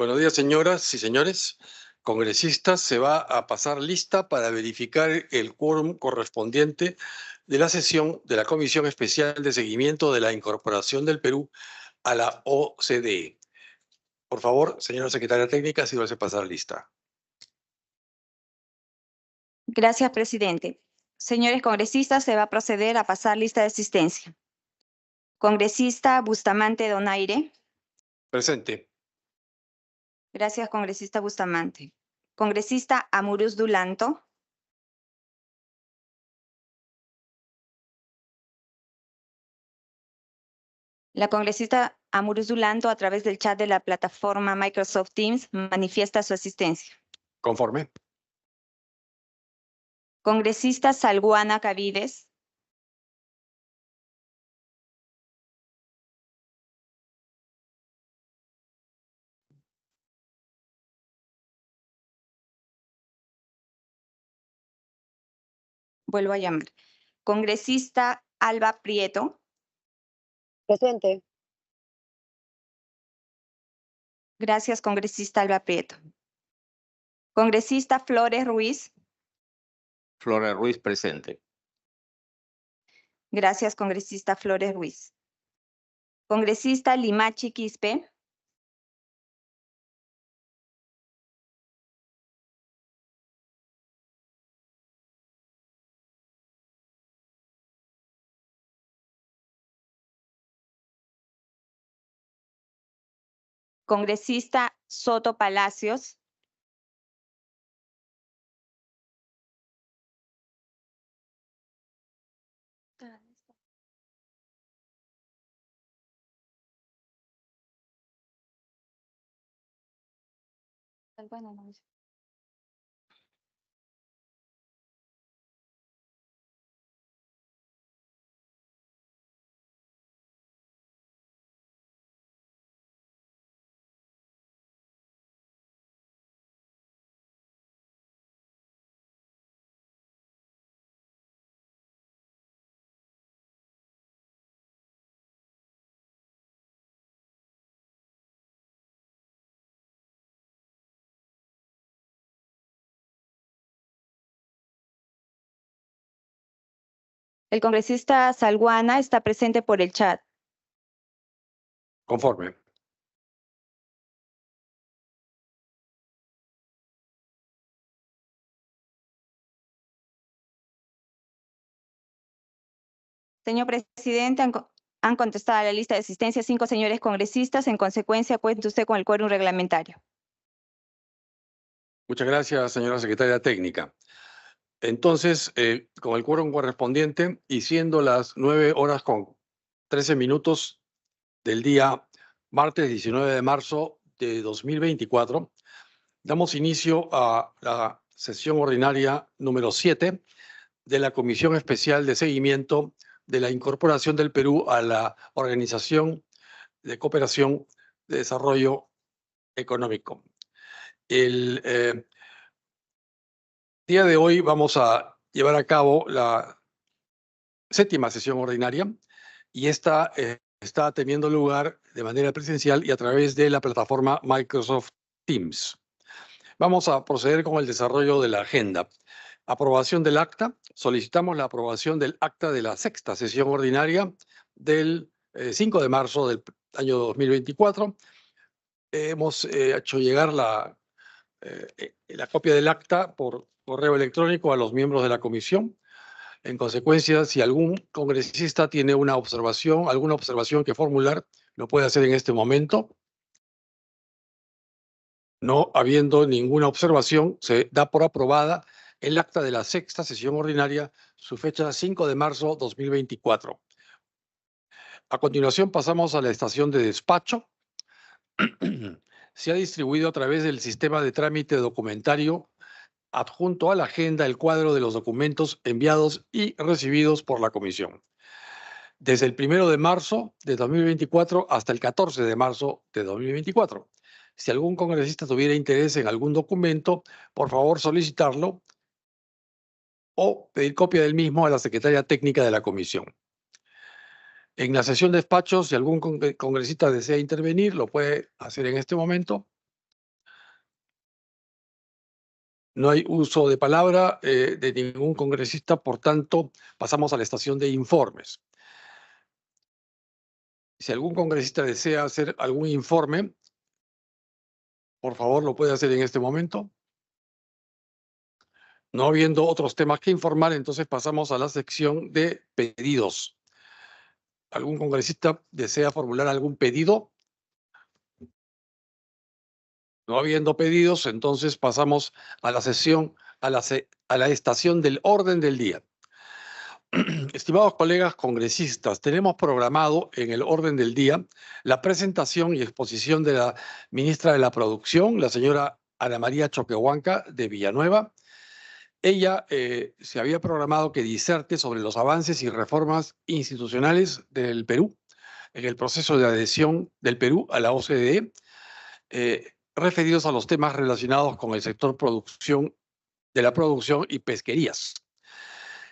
Buenos días, señoras y señores. Congresistas, se va a pasar lista para verificar el quórum correspondiente de la sesión de la Comisión Especial de Seguimiento de la Incorporación del Perú a la OCDE. Por favor, señora secretaria técnica, sírvase pasar lista. Gracias, presidente. Señores congresistas, se va a proceder a pasar lista de asistencia. Congresista Bustamante Donaire. Presente. Gracias, congresista Bustamante. Congresista Amuruz Dulanto. La congresista Amuruz Dulanto, a través del chat de la plataforma Microsoft Teams, manifiesta su asistencia. Conforme. Congresista Salguana Cavides. Vuelvo a llamar. Congresista Alba Prieto. Presente. Gracias, congresista Alba Prieto. Congresista Flores Ruiz. Flores Ruiz, presente. Gracias, congresista Flores Ruiz. Congresista Limachi Quispe. Congresista Soto Palacios. El congresista Salguana está presente por el chat. Conforme. Señor presidente, han contestado a la lista de asistencia 5 señores congresistas. En consecuencia, cuenta usted con el quórum reglamentario. Muchas gracias, señora secretaria técnica. Entonces, con el quórum correspondiente y siendo las 9:13 del día martes 19 de marzo de 2024, damos inicio a la sesión ordinaria número 7 de la Comisión Especial de Seguimiento de la Incorporación del Perú a la Organización de Cooperación de Desarrollo Económico. El día de hoy vamos a llevar a cabo la 7ª sesión ordinaria y esta está teniendo lugar de manera presencial y a través de la plataforma Microsoft Teams. Vamos a proceder con el desarrollo de la agenda. Aprobación del acta. Solicitamos la aprobación del acta de la 6ª sesión ordinaria del 5 de marzo del año 2024. Hemos hecho llegar la copia del acta por correo electrónico a los miembros de la comisión. En consecuencia, si algún congresista tiene alguna observación que formular, lo puede hacer en este momento. No habiendo ninguna observación, se da por aprobada el acta de la 6ª sesión ordinaria, su fecha 5 de marzo 2024. A continuación pasamos a la estación de despacho. Se ha distribuido a través del sistema de trámite documentario adjunto a la agenda el cuadro de los documentos enviados y recibidos por la comisión. Desde el 1 de marzo de 2024 hasta el 14 de marzo de 2024. Si algún congresista tuviera interés en algún documento, por favor solicitarlo o pedir copia del mismo a la secretaria técnica de la comisión. En la sesión de despachos, si algún congresista desea intervenir, lo puede hacer en este momento. No hay uso de palabra de ningún congresista, por tanto, pasamos a la estación de informes. Si algún congresista desea hacer algún informe, por favor, lo puede hacer en este momento. No habiendo otros temas que informar, entonces pasamos a la sección de pedidos. ¿Algún congresista desea formular algún pedido? No habiendo pedidos, entonces pasamos a la sesión, a la estación del orden del día. Estimados colegas congresistas, tenemos programado en el orden del día la presentación y exposición de la ministra de la Producción, la señora Ana María Choquehuanca de Villanueva. Ella se había programado que diserte sobre los avances y reformas institucionales del Perú en el proceso de adhesión del Perú a la OCDE, referidos a los temas relacionados con el sector de la producción y pesquerías.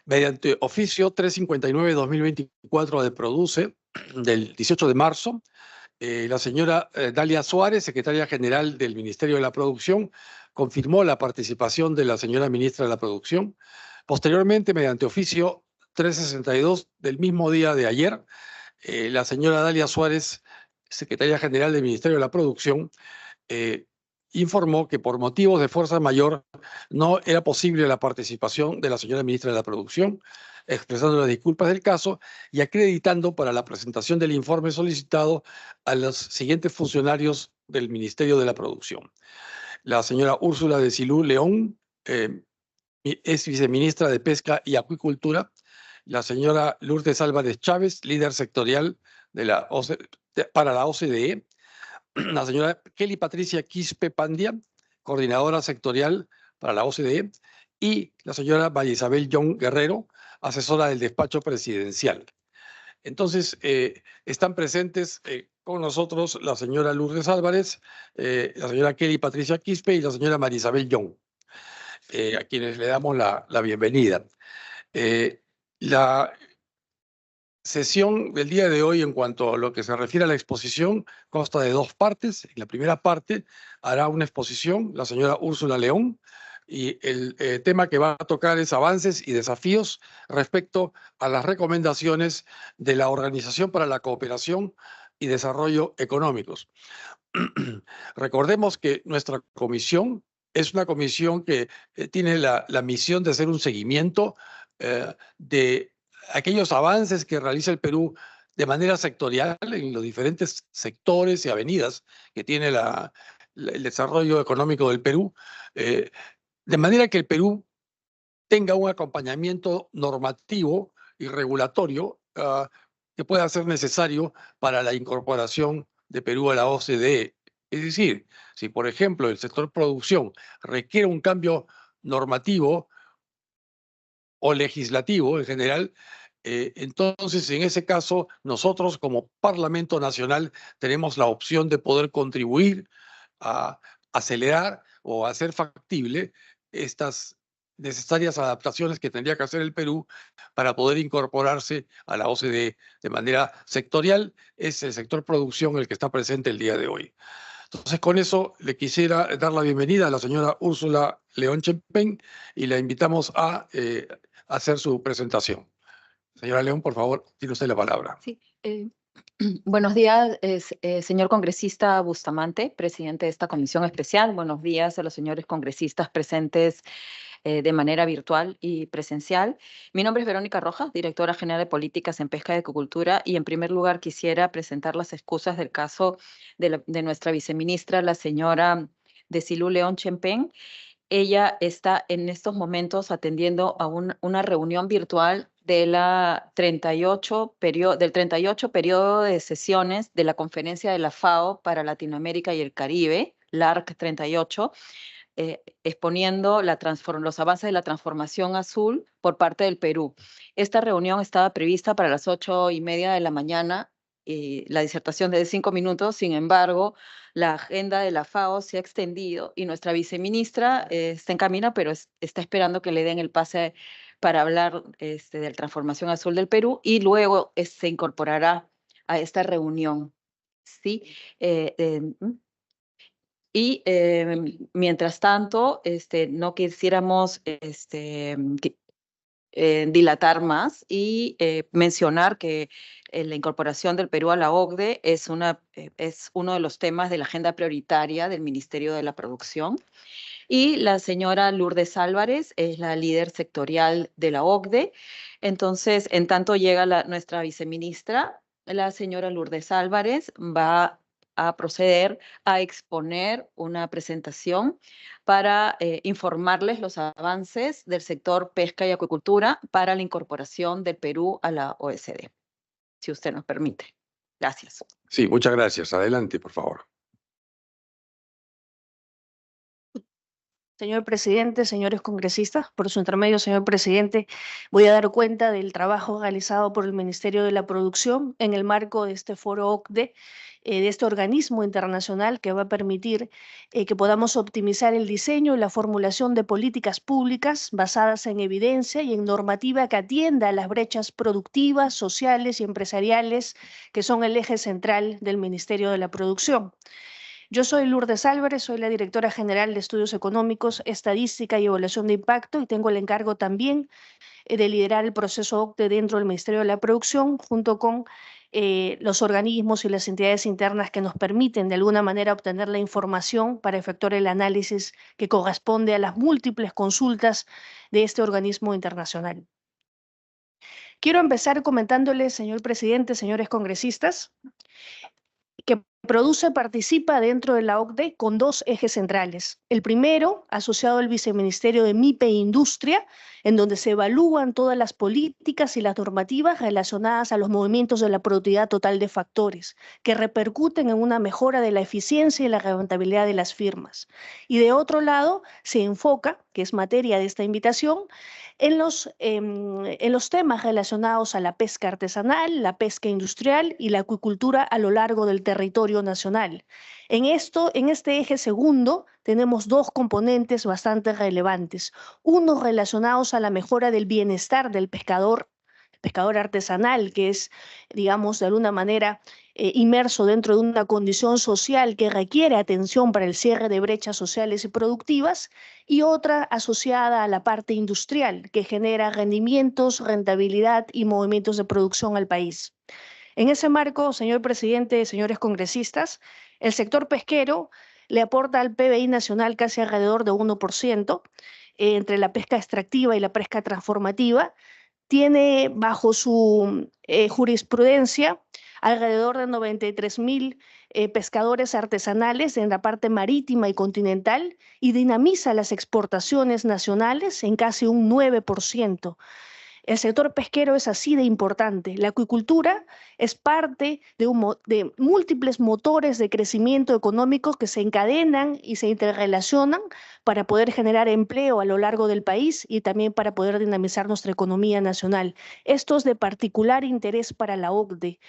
Mediante oficio 359-2024 de Produce, del 18 de marzo, la señora Dalia Suárez, secretaria general del Ministerio de la Producción, confirmó la participación de la señora ministra de la Producción. Posteriormente, mediante oficio 362 del mismo día de ayer, la señora Dalia Suárez, secretaria general del Ministerio de la Producción, informó que por motivos de fuerza mayor no era posible la participación de la señora ministra de la Producción, expresando las disculpas del caso y acreditando para la presentación del informe solicitado a los siguientes funcionarios del Ministerio de la Producción. La señora Úrsula de Silú León, es viceministra de Pesca y Acuicultura. La señora Lourdes Álvarez Chávez, líder sectorial para la OCDE. La señora Kelly Patricia Quispe Pandia, coordinadora sectorial para la OCDE, y la señora María Isabel John Guerrero, asesora del despacho presidencial. Entonces, están presentes con nosotros la señora Lourdes Álvarez, la señora Kelly Patricia Quispe y la señora María Isabel John, a quienes le damos la bienvenida. La sesión del día de hoy, en cuanto a lo que se refiere a la exposición, consta de dos partes. En la primera parte hará una exposición la señora Úrsula León, y el tema que va a tocar es avances y desafíos respecto a las recomendaciones de la Organización para la Cooperación y Desarrollo Económicos. Recordemos que nuestra comisión es una comisión que tiene la misión de hacer un seguimiento de aquellos avances que realiza el Perú de manera sectorial en los diferentes sectores y avenidas que tiene el desarrollo económico del Perú, de manera que el Perú tenga un acompañamiento normativo y regulatorio que pueda ser necesario para la incorporación de Perú a la OCDE. Es decir, si por ejemplo el sector producción requiere un cambio normativo o legislativo en general, entonces en ese caso nosotros como Parlamento Nacional tenemos la opción de poder contribuir a acelerar o hacer factible estas necesarias adaptaciones que tendría que hacer el Perú para poder incorporarse a la OCDE de manera sectorial. Es el sector producción el que está presente el día de hoy. Entonces, con eso le quisiera dar la bienvenida a la señora Úrsula León Chempén y la invitamos a hacer su presentación. Señora León, por favor, tiene usted la palabra. Sí, buenos días, señor congresista Bustamante, presidente de esta comisión especial. Buenos días a los señores congresistas presentes de manera virtual y presencial. Mi nombre es Verónica Rojas, directora general de Políticas en Pesca y Acuicultura, y en primer lugar quisiera presentar las excusas del caso de nuestra viceministra, la señora Desilú León Chempén. Ella está en estos momentos atendiendo a una reunión virtual de del 38 periodo de sesiones de la Conferencia de la FAO para Latinoamérica y el Caribe, LARC 38, exponiendo los avances de la transformación azul por parte del Perú. Esta reunión estaba prevista para las 8:30 de la mañana, la disertación de 5 minutos. Sin embargo, la agenda de la FAO se ha extendido y nuestra viceministra está en camino, pero está esperando que le den el pase para hablar de la transformación azul del Perú, y luego se incorporará a esta reunión. ¿Sí? Y mientras tanto, no quisiéramos dilatar más y mencionar que la incorporación del Perú a la OCDE es uno de los temas de la agenda prioritaria del Ministerio de la Producción. Y la señora Lourdes Álvarez es la líder sectorial de la OCDE. Entonces, en tanto llega nuestra viceministra, la señora Lourdes Álvarez va a proceder a exponer una presentación para informarles los avances del sector pesca y acuicultura para la incorporación del Perú a la OECD, si usted nos permite. Gracias. Sí, muchas gracias. Adelante, por favor. Señor presidente, señores congresistas, por su intermedio, señor presidente, voy a dar cuenta del trabajo realizado por el Ministerio de la Producción en el marco de este foro OCDE, de este organismo internacional que va a permitir que podamos optimizar el diseño y la formulación de políticas públicas basadas en evidencia y en normativa que atienda a las brechas productivas, sociales y empresariales que son el eje central del Ministerio de la Producción. Yo soy Lourdes Álvarez, soy la directora general de Estudios Económicos, Estadística y Evaluación de Impacto y tengo el encargo también de liderar el proceso OCDE dentro del Ministerio de la Producción junto con los organismos y las entidades internas que nos permiten de alguna manera obtener la información para efectuar el análisis que corresponde a las múltiples consultas de este organismo internacional. Quiero empezar comentándoles, señor presidente, señores congresistas, que participa dentro de la OCDE con dos ejes centrales. El primero, asociado al Viceministerio de MIPE e Industria, en donde se evalúan todas las políticas y las normativas relacionadas a los movimientos de la productividad total de factores, que repercuten en una mejora de la eficiencia y la rentabilidad de las firmas. Y de otro lado, se enfoca, que es materia de esta invitación, en los temas relacionados a la pesca artesanal, la pesca industrial y la acuicultura a lo largo del territorio nacional. En este eje segundo, tenemos dos componentes bastante relevantes. Uno relacionados a la mejora del bienestar del pescador artesanal, que es, digamos, de alguna manera inmerso dentro de una condición social que requiere atención para el cierre de brechas sociales y productivas, y otra asociada a la parte industrial, que genera rendimientos, rentabilidad y movimientos de producción al país. En ese marco, señor presidente, señores congresistas, el sector pesquero le aporta al PBI nacional casi alrededor de 1%, entre la pesca extractiva y la pesca transformativa. Tiene bajo su jurisprudencia alrededor de 93.000 pescadores artesanales en la parte marítima y continental y dinamiza las exportaciones nacionales en casi un 9%. El sector pesquero es así de importante. La acuicultura es parte de múltiples motores de crecimiento económico que se encadenan y se interrelacionan para poder generar empleo a lo largo del país y también para poder dinamizar nuestra economía nacional. Esto es de particular interés para la OCDE.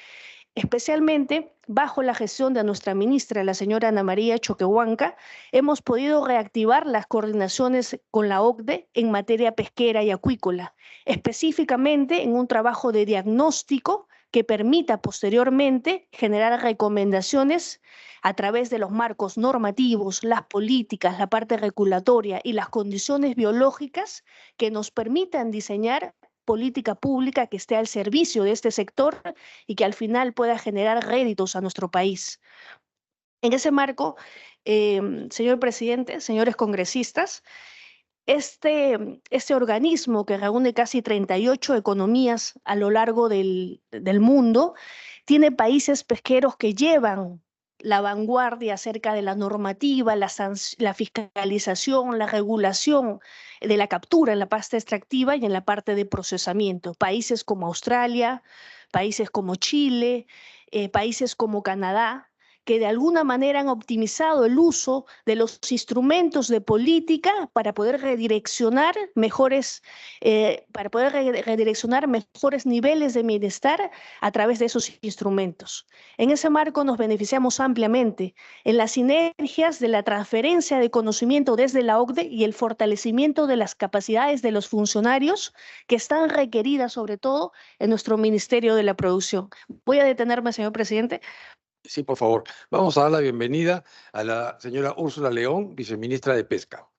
Especialmente bajo la gestión de nuestra ministra, la señora Ana María Choquehuanca, hemos podido reactivar las coordinaciones con la OCDE en materia pesquera y acuícola, específicamente en un trabajo de diagnóstico que permita posteriormente generar recomendaciones a través de los marcos normativos, las políticas, la parte regulatoria y las condiciones biológicas que nos permitan diseñar política pública que esté al servicio de este sector y que al final pueda generar réditos a nuestro país. En ese marco, señor presidente, señores congresistas, este organismo que reúne casi 38 economías a lo largo del mundo, tiene países pesqueros que llevan la vanguardia acerca de la normativa, la fiscalización, la regulación de la captura en la parte extractiva y en la parte de procesamiento. Países como Australia, países como Chile, países como Canadá, que de alguna manera han optimizado el uso de los instrumentos de política para poder redireccionar mejores niveles de bienestar a través de esos instrumentos. En ese marco nos beneficiamos ampliamente en las sinergias de la transferencia de conocimiento desde la OCDE y el fortalecimiento de las capacidades de los funcionarios que están requeridas sobre todo en nuestro Ministerio de la Producción. Voy a detenerme, señor presidente, Sí, por favor. Vamos a dar la bienvenida a la señora Úrsula León, viceministra de Pesca.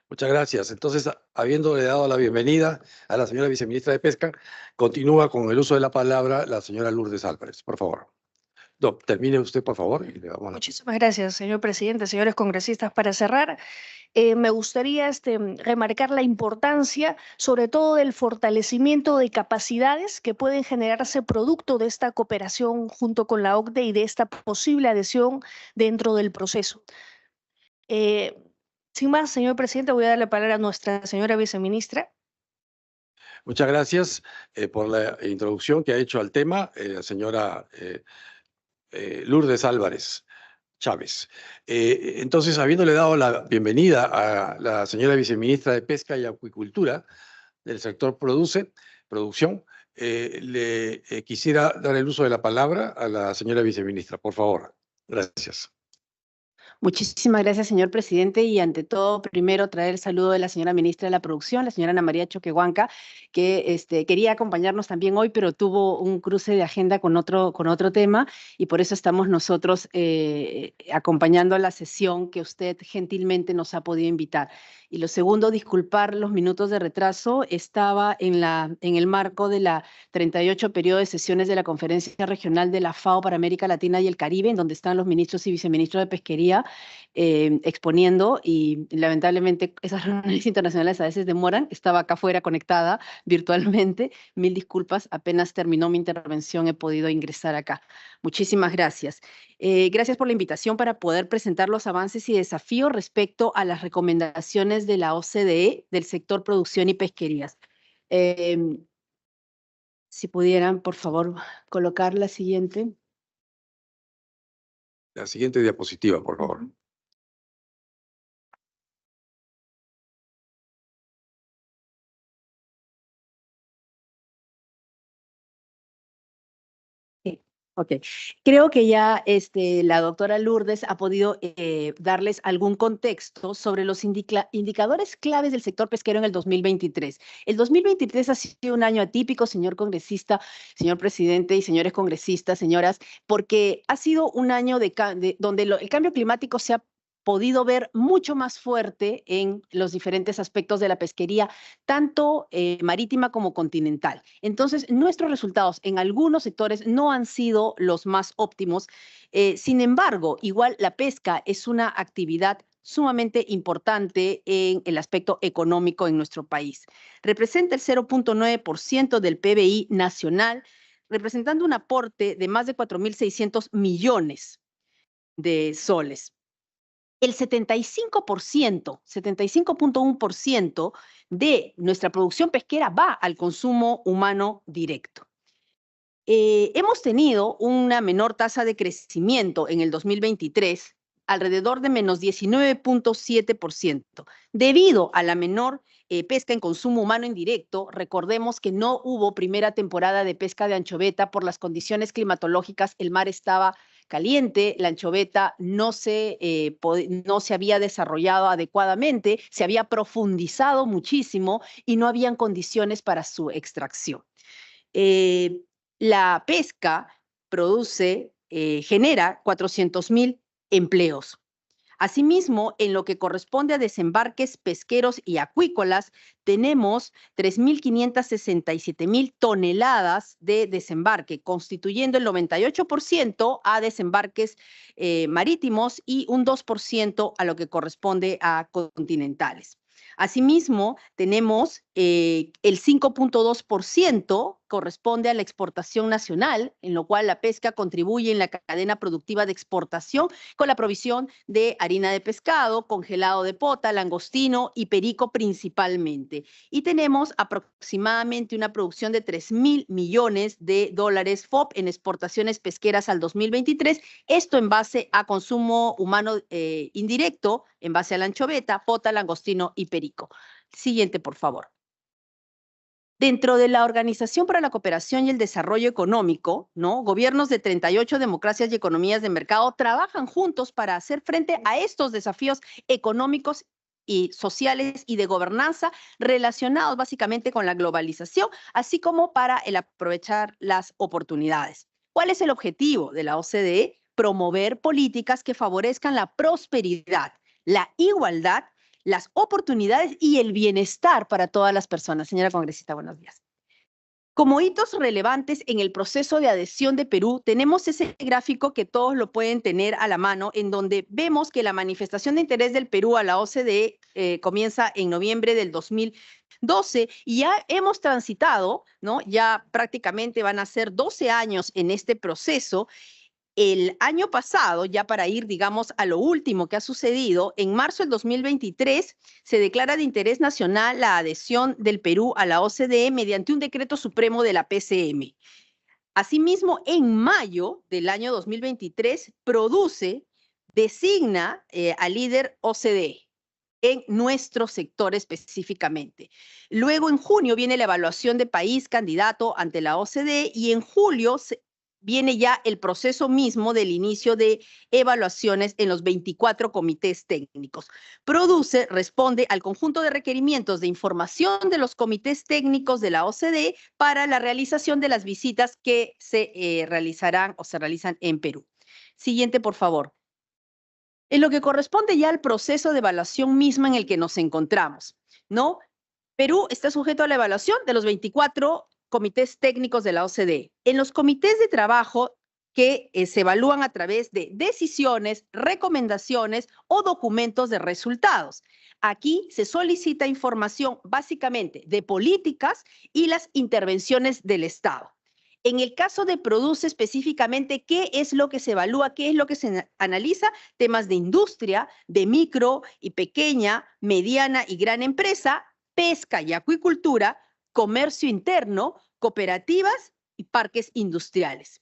Muchas gracias. Entonces, habiéndole dado la bienvenida a la señora viceministra de Pesca, continúa con el uso de la palabra la señora Lourdes Álvarez, por favor. No, termine usted, por favor. Y le damos la... Muchísimas gracias, señor presidente, señores congresistas. Para cerrar, me gustaría remarcar la importancia, sobre todo, del fortalecimiento de capacidades que pueden generarse producto de esta cooperación junto con la OCDE y de esta posible adhesión dentro del proceso. Sin más, señor presidente, voy a dar la palabra a nuestra señora viceministra. Muchas gracias por la introducción que ha hecho al tema, señora Lourdes Álvarez Chávez. Entonces, habiéndole dado la bienvenida a la señora viceministra de Pesca y Acuicultura del sector producción, le quisiera dar el uso de la palabra a la señora viceministra, por favor. Gracias. Muchísimas gracias, señor presidente. Y ante todo, primero traer el saludo de la señora ministra de la Producción, la señora Ana María Choquehuanca, que quería acompañarnos también hoy, pero tuvo un cruce de agenda con otro tema y por eso estamos nosotros acompañando a la sesión que usted gentilmente nos ha podido invitar. Y lo segundo, disculpar los minutos de retraso. Estaba en el marco de la 38 periodo de sesiones de la Conferencia Regional de la FAO para América Latina y el Caribe, en donde están los ministros y viceministros de Pesquería exponiendo, y lamentablemente esas reuniones internacionales a veces demoran. Estaba acá afuera conectada virtualmente. Mil disculpas, apenas terminó mi intervención he podido ingresar acá. Muchísimas gracias. Gracias por la invitación para poder presentar los avances y desafíos respecto a las recomendaciones de la OCDE del sector producción y pesquerías. Si pudieran, por favor, colocar la siguiente. La siguiente diapositiva, por favor. Ok, creo que ya la doctora Lourdes ha podido darles algún contexto sobre los indicadores claves del sector pesquero en el 2023. El 2023 ha sido un año atípico, señor congresista, señor presidente y señores congresistas, señoras, porque ha sido un año donde el cambio climático se ha podido ver mucho más fuerte en los diferentes aspectos de la pesquería, tanto marítima como continental. Entonces, nuestros resultados en algunos sectores no han sido los más óptimos. Sin embargo, igual la pesca es una actividad sumamente importante en el aspecto económico en nuestro país. Representa el 0.9% del PBI nacional, representando un aporte de más de 4.600 millones de soles. El 75.1% de nuestra producción pesquera va al consumo humano directo. Hemos tenido una menor tasa de crecimiento en el 2023, alrededor de menos 19.7%. Debido a la menor pesca en consumo humano indirecto, recordemos que no hubo primera temporada de pesca de anchoveta por las condiciones climatológicas. El mar estaba caliente, la anchoveta no se había desarrollado adecuadamente, se había profundizado muchísimo y no habían condiciones para su extracción. La pesca genera 400.000 empleos. Asimismo, en lo que corresponde a desembarques pesqueros y acuícolas, tenemos 3.567.000 toneladas de desembarque, constituyendo el 98% a desembarques marítimos y un 2% a lo que corresponde a continentales. Asimismo, tenemos el 5.2% corresponde a la exportación nacional, en lo cual la pesca contribuye en la cadena productiva de exportación con la provisión de harina de pescado, congelado de pota, langostino y perico principalmente. Y tenemos aproximadamente una producción de 3.000 millones de dólares FOB en exportaciones pesqueras al 2023, esto en base a consumo humano indirecto, en base a la anchoveta, pota, langostino y perico. Siguiente, por favor. Dentro de la Organización para la Cooperación y el Desarrollo Económico, ¿no? Gobiernos de 38 democracias y economías de mercado trabajan juntos para hacer frente a estos desafíos económicos y sociales y de gobernanza relacionados básicamente con la globalización, así como para el aprovechar las oportunidades. ¿Cuál es el objetivo de la OCDE? Promover políticas que favorezcan la prosperidad, la igualdad, las oportunidades y el bienestar para todas las personas. Señora congresista, buenos días. Como hitos relevantes en el proceso de adhesión de Perú, tenemos ese gráfico que todos lo pueden tener a la mano, en donde vemos que la manifestación de interés del Perú a la OCDE comienza en noviembre del 2012 y ya hemos transitado, ¿no? Ya prácticamente van a ser 12 años en este proceso. El año pasado, ya para ir, digamos, a lo último que ha sucedido, en marzo del 2023 se declara de interés nacional la adhesión del Perú a la OCDE mediante un decreto supremo de la PCM. Asimismo, en mayo del año 2023, designa al líder OCDE en nuestro sector específicamente. Luego, en junio, viene la evaluación de país candidato ante la OCDE y en julio viene ya el proceso mismo del inicio de evaluaciones en los 24 comités técnicos. Responde al conjunto de requerimientos de información de los comités técnicos de la OCDE para la realización de las visitas que se realizarán o se realizan en Perú. Siguiente, por favor. En lo que corresponde ya al proceso de evaluación misma en el que nos encontramos, ¿no? Perú está sujeto a la evaluación de los 24 comités técnicos de la OCDE. En los comités de trabajo que se evalúan a través de decisiones, recomendaciones o documentos de resultados. Aquí se solicita información básicamente de políticas y las intervenciones del Estado. En el caso de Produce específicamente, ¿qué es lo que se evalúa? ¿Qué es lo que se analiza? Temas de industria, de micro y pequeña, mediana y gran empresa, pesca y acuicultura, comercio interno, cooperativas y parques industriales.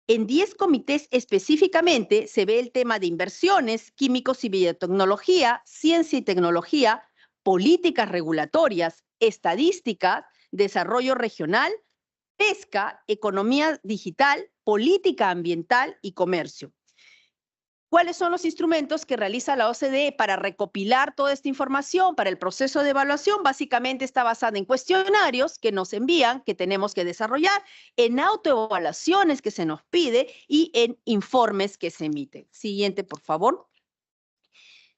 En 10 comités específicamente se ve el tema de inversiones, químicos y biotecnología, ciencia y tecnología, políticas regulatorias, estadística, desarrollo regional, pesca, economía digital, política ambiental y comercio. ¿Cuáles son los instrumentos que realiza la OCDE para recopilar toda esta información para el proceso de evaluación? Básicamente está basada en cuestionarios que nos envían, que tenemos que desarrollar, en autoevaluaciones que se nos pide y en informes que se emiten. Siguiente, por favor.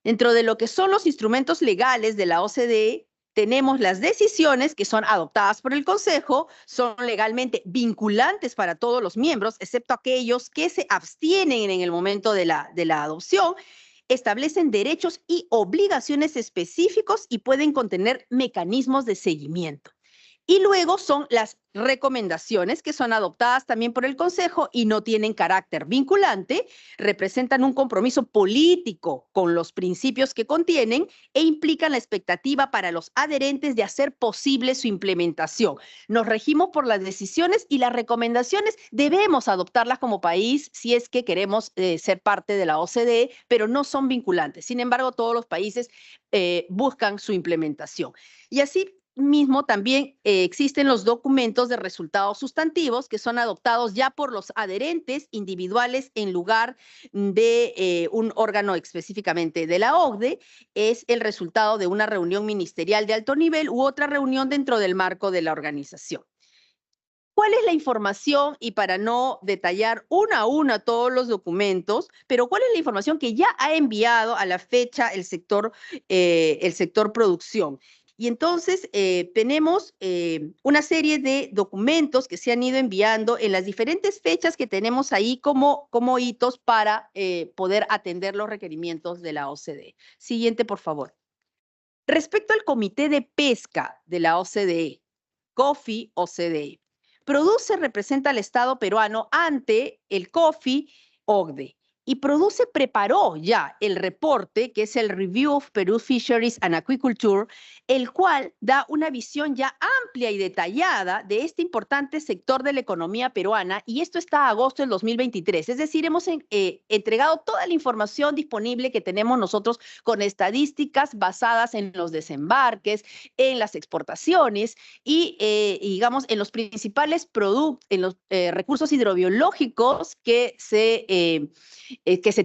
Dentro de lo que son los instrumentos legales de la OCDE, tenemos las decisiones que son adoptadas por el Consejo, son legalmente vinculantes para todos los miembros, excepto aquellos que se abstienen en el momento de la adopción, establecen derechos y obligaciones específicos y pueden contener mecanismos de seguimiento. Y luego son las recomendaciones que son adoptadas también por el Consejo y no tienen carácter vinculante, representan un compromiso político con los principios que contienen e implican la expectativa para los adherentes de hacer posible su implementación. Nos regimos por las decisiones y las recomendaciones debemos adoptarlas como país si es que queremos ser parte de la OCDE, pero no son vinculantes. Sin embargo, todos los países buscan su implementación. Y así mismo también existen los documentos de resultados sustantivos que son adoptados ya por los adherentes individuales en lugar de un órgano específicamente de la OCDE. Es el resultado de una reunión ministerial de alto nivel u otra reunión dentro del marco de la organización. ¿Cuál es la información? Y para no detallar uno a uno todos los documentos, pero ¿cuál es la información que ya ha enviado a la fecha el sector producción? Y entonces tenemos una serie de documentos que se han ido enviando en las diferentes fechas que tenemos ahí como hitos para poder atender los requerimientos de la OCDE. Siguiente, por favor. Respecto al Comité de Pesca de la OCDE, COFI-OCDE, representa al Estado peruano ante el COFI-OCDE. y preparó ya el reporte, que es el Review of Peru Fisheries and Aquaculture, el cual da una visión ya amplia y detallada de este importante sector de la economía peruana, y esto está a agosto del 2023. Es decir, hemos entregado toda la información disponible que tenemos nosotros con estadísticas basadas en los desembarques, en las exportaciones y digamos, en los principales productos, en los recursos hidrobiológicos que se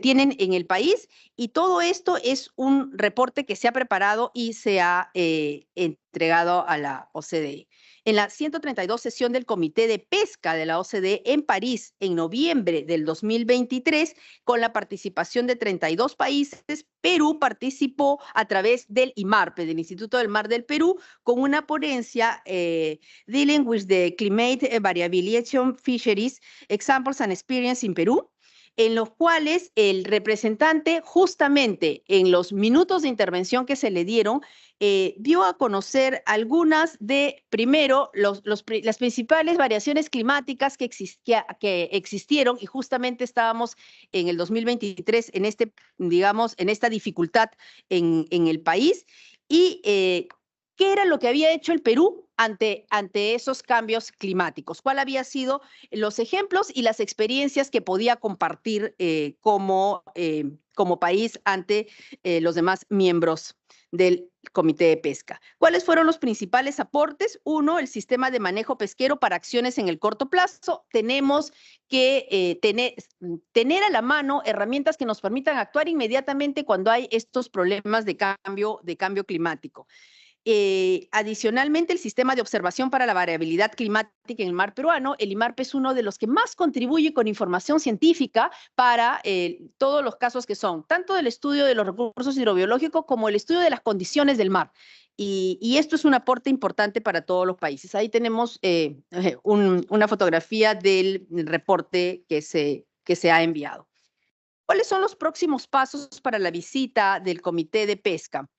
tienen en el país, y todo esto es un reporte que se ha preparado y se ha entregado a la OCDE. En la 132 sesión del Comité de Pesca de la OCDE en París en noviembre del 2023, con la participación de 32 países, Perú participó a través del IMARPE, del Instituto del Mar del Perú, con una ponencia Dealing with the Climate Variation Fisheries, Examples and Experience in Perú, en los cuales el representante, justamente en los minutos de intervención que se le dieron, dio a conocer algunas de, primero, las principales variaciones climáticas que existieron, y justamente estábamos en el 2023 en digamos, en esta dificultad en el país, y qué era lo que había hecho el Perú ante esos cambios climáticos, cuál había sido los ejemplos y las experiencias que podía compartir como país ante los demás miembros del Comité de Pesca. ¿Cuáles fueron los principales aportes? Uno, el sistema de manejo pesquero para acciones en el corto plazo. Tenemos que tener a la mano herramientas que nos permitan actuar inmediatamente cuando hay estos problemas de cambio climático. Adicionalmente, el sistema de observación para la variabilidad climática en el mar peruano, el IMARPE, es uno de los que más contribuye con información científica para todos los casos que son, tanto del estudio de los recursos hidrobiológicos como el estudio de las condiciones del mar. Y esto es un aporte importante para todos los países. Ahí tenemos una fotografía del reporte que se ha enviado. ¿Cuáles son los próximos pasos para la visita del Comité de Pesca?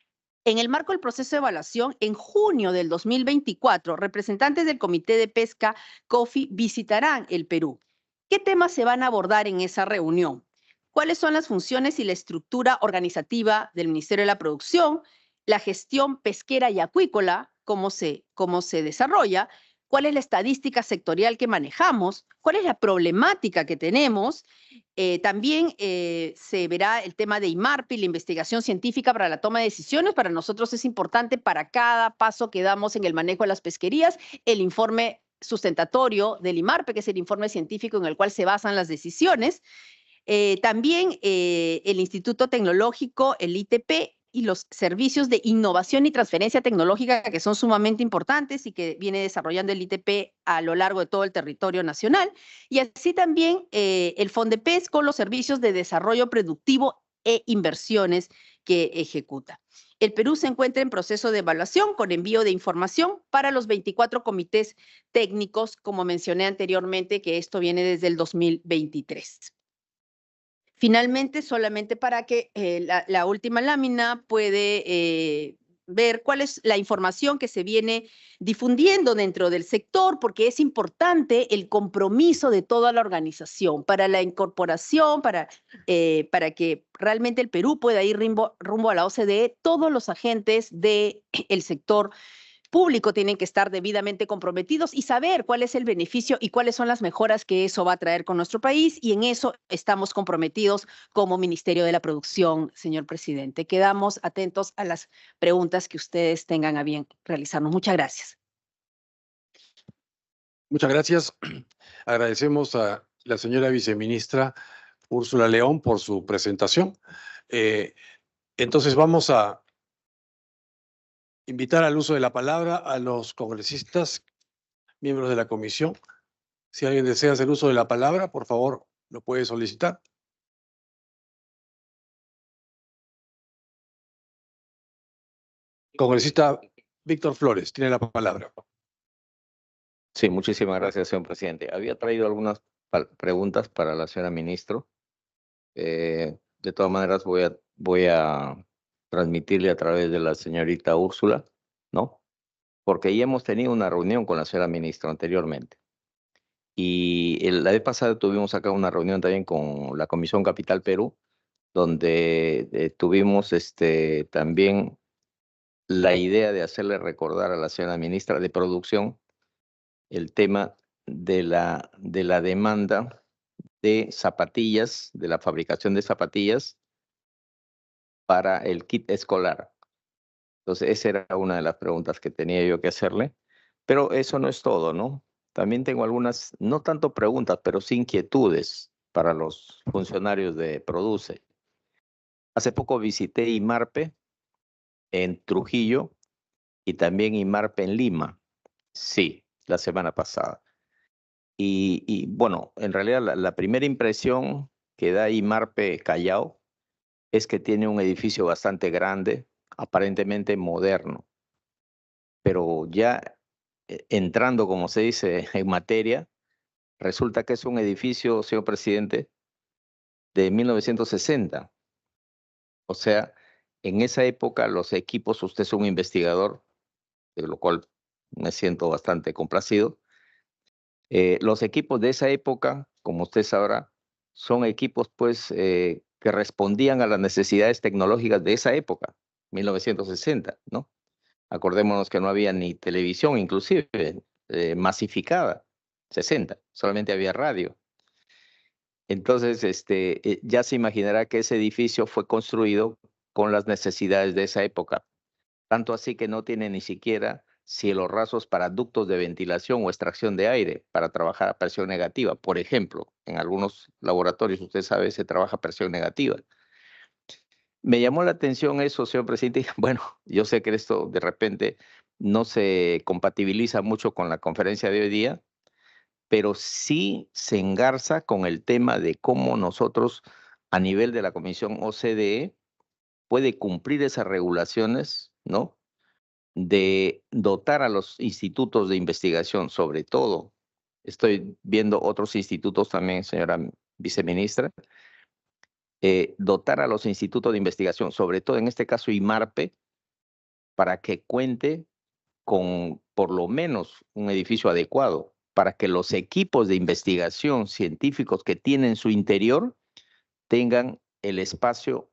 En el marco del proceso de evaluación, en junio del 2024, representantes del Comité de Pesca COFI visitarán el Perú. ¿Qué temas se van a abordar en esa reunión? ¿Cuáles son las funciones y la estructura organizativa del Ministerio de la Producción? La gestión pesquera y acuícola, cómo se desarrolla. ¿Cuál es la estadística sectorial que manejamos? ¿Cuál es la problemática que tenemos? También se verá el tema de IMARPE y la investigación científica para la toma de decisiones. Para nosotros es importante, para cada paso que damos en el manejo de las pesquerías, el informe sustentatorio del IMARPE, que es el informe científico en el cual se basan las decisiones. También el Instituto Tecnológico, el ITP, y los servicios de innovación y transferencia tecnológica, que son sumamente importantes y que viene desarrollando el ITP a lo largo de todo el territorio nacional. Y así también el FONDEPES, con los servicios de desarrollo productivo e inversiones que ejecuta. El Perú se encuentra en proceso de evaluación con envío de información para los 24 comités técnicos, como mencioné anteriormente, que esto viene desde el 2023. Finalmente, solamente para que la última lámina puede ver cuál es la información que se viene difundiendo dentro del sector, porque es importante el compromiso de toda la organización para la incorporación, para que realmente el Perú pueda ir rumbo a la OCDE. Todos los agentes del sector público tienen que estar debidamente comprometidos y saber cuál es el beneficio y cuáles son las mejoras que eso va a traer con nuestro país, y en eso estamos comprometidos como Ministerio de la Producción, señor presidente. Quedamos atentos a las preguntas que ustedes tengan a bien realizarnos. Muchas gracias. Muchas gracias. Agradecemos a la señora viceministra Úrsula León por su presentación. Entonces vamos a invitar al uso de la palabra a los congresistas, miembros de la comisión. Si alguien desea hacer uso de la palabra, por favor, lo puede solicitar. Congresista Víctor Flores, tiene la palabra. Sí, muchísimas gracias, señor presidente. Había traído algunas preguntas para la señora ministro. De todas maneras, voy a transmitirle a través de la señorita Úrsula, ¿no? Porque ya hemos tenido una reunión con la señora ministra anteriormente. Y la vez pasada tuvimos acá una reunión también con la Comisión Capital Perú, donde tuvimos también la idea de hacerle recordar a la señora ministra de Producción el tema de la demanda de zapatillas, de la fabricación de zapatillas para el kit escolar. Entonces, esa era una de las preguntas que tenía yo que hacerle. Pero eso no es todo, ¿no? También tengo algunas, no tanto preguntas, pero sí inquietudes para los funcionarios de Produce. Hace poco visité IMARPE en Trujillo y también IMARPE en Lima. Sí, la semana pasada. Y bueno, en realidad la primera impresión que da IMARPE Callao es que tiene un edificio bastante grande, aparentemente moderno, pero ya entrando, como se dice, en materia, resulta que es un edificio, señor presidente, de 1960. O sea, en esa época los equipos, usted es un investigador, de lo cual me siento bastante complacido. Los equipos de esa época, como usted sabrá, son equipos pues que respondían a las necesidades tecnológicas de esa época, 1960, ¿no? Acordémonos que no había ni televisión, inclusive masificada, 60, solamente había radio. Entonces, ya se imaginará que ese edificio fue construido con las necesidades de esa época. Tanto así que no tiene ni siquiera cielos rasos para ductos de ventilación o extracción de aire para trabajar a presión negativa. Por ejemplo, en algunos laboratorios, usted sabe, se trabaja a presión negativa. Me llamó la atención eso, señor presidente. Bueno, yo sé que esto de repente no se compatibiliza mucho con la conferencia de hoy día, pero sí se engarza con el tema de cómo nosotros, a nivel de la Comisión OCDE, puede cumplir esas regulaciones, ¿no? De dotar a los institutos de investigación, sobre todo, estoy viendo otros institutos también, señora viceministra, dotar a los institutos de investigación, sobre todo en este caso IMARPE, para que cuente con por lo menos un edificio adecuado, para que los equipos de investigación científicos que tienen en su interior tengan el espacio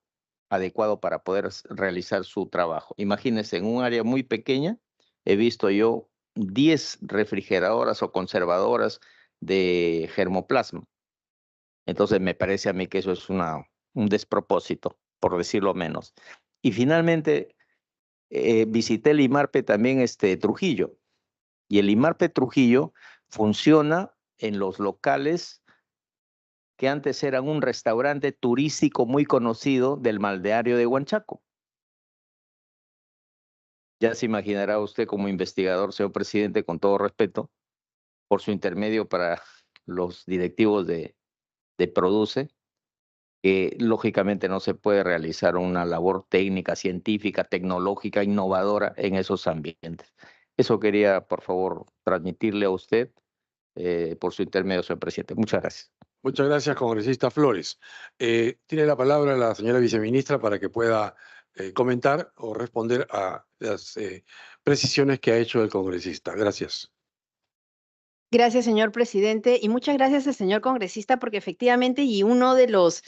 adecuado para poder realizar su trabajo. Imagínense, en un área muy pequeña, he visto yo 10 refrigeradoras o conservadoras de germoplasma. Entonces me parece a mí que eso es un despropósito, por decirlo menos. Y finalmente visité el IMARPE también Trujillo. Y el IMARPE Trujillo funciona en los locales que antes eran un restaurante turístico muy conocido del balneario de Huanchaco. Ya se imaginará usted como investigador, señor presidente, con todo respeto, por su intermedio para los directivos de Produce, que lógicamente no se puede realizar una labor técnica, científica, tecnológica, innovadora en esos ambientes. Eso quería, por favor, transmitirle a usted por su intermedio, señor presidente. Muchas gracias. Muchas gracias, congresista Flores. Tiene la palabra la señora viceministra para que pueda comentar o responder a las precisiones que ha hecho el congresista. Gracias. Gracias, señor presidente, y muchas gracias al señor congresista, porque efectivamente, y uno de los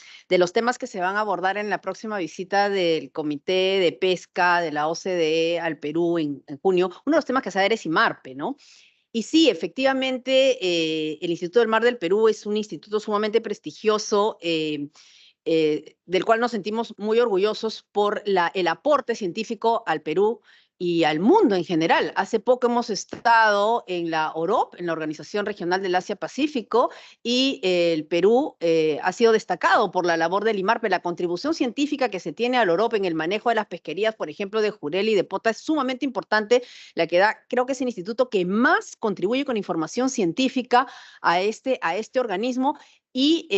temas que se van a abordar en la próxima visita del Comité de Pesca de la OCDE al Perú en junio, uno de los temas que se va a ver es IMARPE, ¿no? Y sí, efectivamente, el Instituto del Mar del Perú es un instituto sumamente prestigioso, del cual nos sentimos muy orgullosos por el aporte científico al Perú y al mundo en general. Hace poco hemos estado en la OROP, en la Organización Regional del Asia-Pacífico, y el Perú ha sido destacado por la labor del IMARPE. La contribución científica que se tiene al OROP en el manejo de las pesquerías, por ejemplo, de Jurel y de Pota, es sumamente importante, la que da, creo que es el instituto que más contribuye con información científica a este organismo, y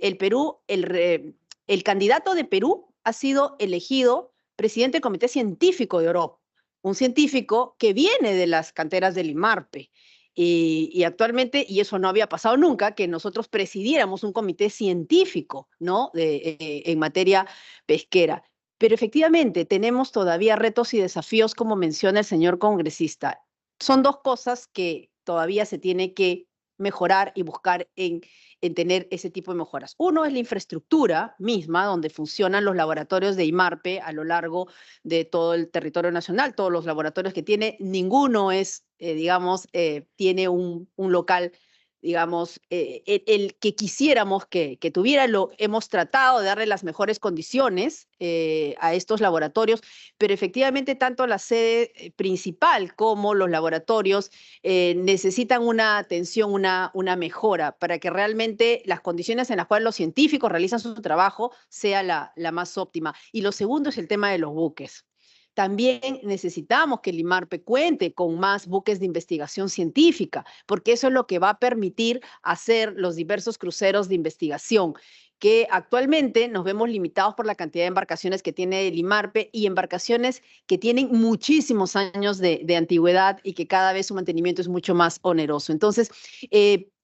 el Perú, el candidato de Perú ha sido elegido presidente del Comité Científico de OROP, un científico que viene de las canteras del IMARPE. Y actualmente, y eso no había pasado nunca, que nosotros presidiéramos un comité científico, ¿no? En materia pesquera. Pero efectivamente tenemos todavía retos y desafíos, como menciona el señor congresista. Son dos cosas que todavía se tiene que mejorar y buscar en tener ese tipo de mejoras. Uno es la infraestructura misma, donde funcionan los laboratorios de IMARPE a lo largo de todo el territorio nacional. Todos los laboratorios que tiene, ninguno es, tiene un local, el que quisiéramos que tuviera. Hemos tratado de darle las mejores condiciones a estos laboratorios, pero efectivamente tanto la sede principal como los laboratorios necesitan una atención, una mejora para que realmente las condiciones en las cuales los científicos realizan su trabajo sea la más óptima. Y lo segundo es el tema de los buques. También necesitamos que el IMARPE cuente con más buques de investigación científica, porque eso es lo que va a permitir hacer los diversos cruceros de investigación, que actualmente nos vemos limitados por la cantidad de embarcaciones que tiene el IMARPE y embarcaciones que tienen muchísimos años de antigüedad y que cada vez su mantenimiento es mucho más oneroso. Entonces,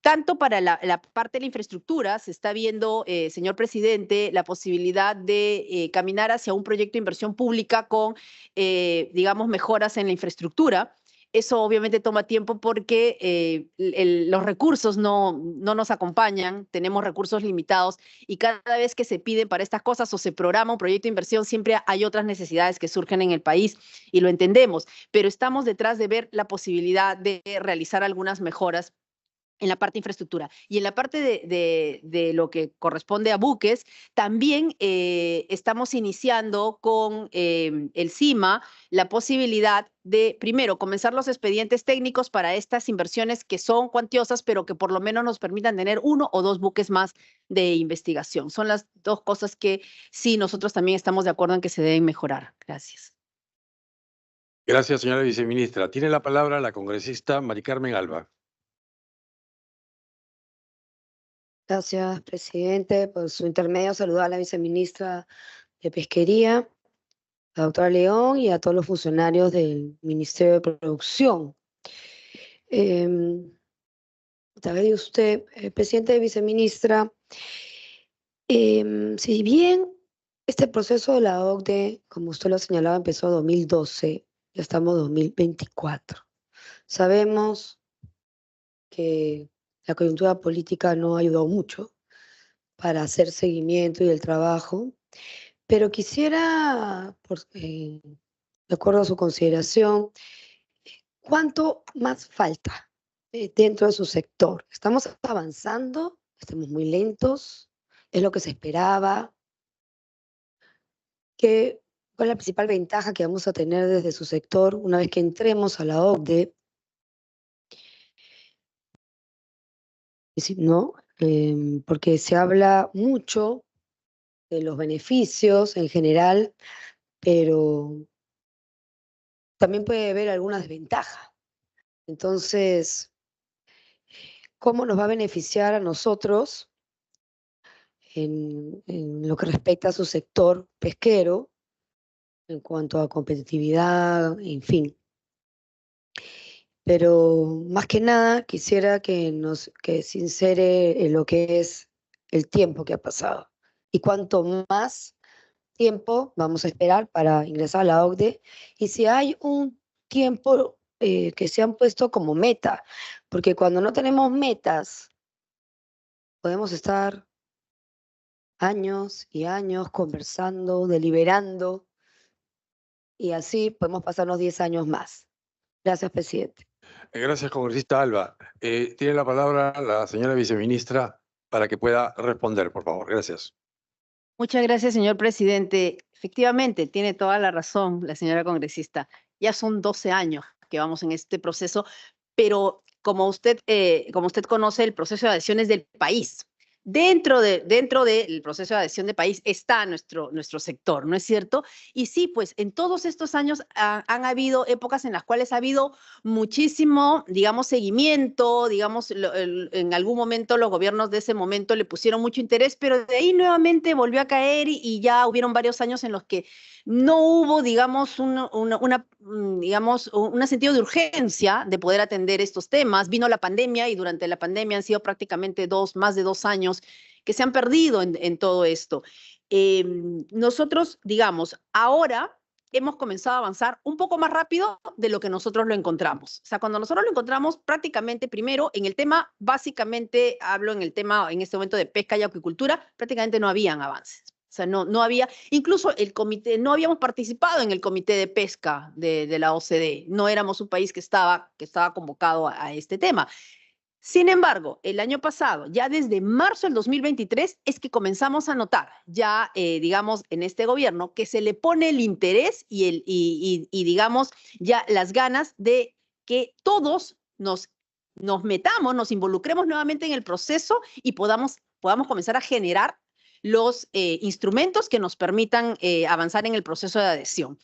tanto para la parte de la infraestructura, se está viendo, señor presidente, la posibilidad de caminar hacia un proyecto de inversión pública con, mejoras en la infraestructura. Eso obviamente toma tiempo porque los recursos no nos acompañan, tenemos recursos limitados y cada vez que se piden para estas cosas o se programa un proyecto de inversión, siempre hay otras necesidades que surgen en el país y lo entendemos, pero estamos detrás de ver la posibilidad de realizar algunas mejoras en la parte de infraestructura. Y en la parte de lo que corresponde a buques, también estamos iniciando con el CIMA la posibilidad de, primero, comenzar los expedientes técnicos para estas inversiones que son cuantiosas, pero que por lo menos nos permitan tener 1 o 2 buques más de investigación. Son las dos cosas que sí, nosotros también estamos de acuerdo en que se deben mejorar. Gracias. Gracias, señora viceministra. Tiene la palabra la congresista Mari Carmen Alba. Gracias, presidente. Por su intermedio, saludar a la viceministra de Pesquería, la doctora León, y a todos los funcionarios del Ministerio de Producción. A través de usted, presidente y viceministra, si bien este proceso de la OCDE, como usted lo señalaba, empezó en 2012, ya estamos en 2024. Sabemos que la coyuntura política no ayudó mucho para hacer seguimiento y el trabajo, pero quisiera, de acuerdo a su consideración, ¿cuánto más falta dentro de su sector? ¿Estamos avanzando? ¿Estamos muy lentos? ¿Es lo que se esperaba? ¿Cuál es la principal ventaja que vamos a tener desde su sector una vez que entremos a la OCDE? ¿No? Porque se habla mucho de los beneficios en general, pero también puede haber alguna desventaja. Entonces, ¿cómo nos va a beneficiar a nosotros en lo que respecta a su sector pesquero en cuanto a competitividad, en fin? Pero más que nada quisiera que sincere lo que es el tiempo que ha pasado y cuánto más tiempo vamos a esperar para ingresar a la OCDE, y si hay un tiempo que se han puesto como meta, porque cuando no tenemos metas podemos estar años y años conversando, deliberando, y así podemos pasarnos 10 años más. Gracias, presidente. Gracias, congresista Alba. Tiene la palabra la señora viceministra para que pueda responder, por favor. Gracias. Muchas gracias, señor presidente. Efectivamente, tiene toda la razón la señora congresista. Ya son 12 años que vamos en este proceso, pero como usted conoce, el proceso de adhesión es del país. Dentro del proceso de adhesión de país está nuestro sector, ¿no es cierto? Y sí, pues en todos estos años han habido épocas en las cuales ha habido muchísimo, seguimiento, en algún momento los gobiernos de ese momento le pusieron mucho interés, pero de ahí nuevamente volvió a caer y ya hubieron varios años en los que no hubo, un sentido de urgencia de poder atender estos temas. Vino la pandemia y durante la pandemia han sido prácticamente más de 2 años que se han perdido en todo esto. Nosotros, ahora hemos comenzado a avanzar un poco más rápido de lo que nosotros lo encontramos. O sea, cuando nosotros lo encontramos prácticamente primero en el tema, básicamente hablo en el tema en este momento de pesca y acuicultura, prácticamente no habían avances. O sea, no había, incluso el comité, no habíamos participado en el comité de pesca de la OCDE. No éramos un país que estaba convocado a este tema. Sin embargo, el año pasado, ya desde marzo del 2023, es que comenzamos a notar, ya digamos, en este gobierno, que se le pone el interés y digamos, ya las ganas de que todos nos metamos, nos involucremos nuevamente en el proceso y podamos comenzar a generar los instrumentos que nos permitan avanzar en el proceso de adhesión.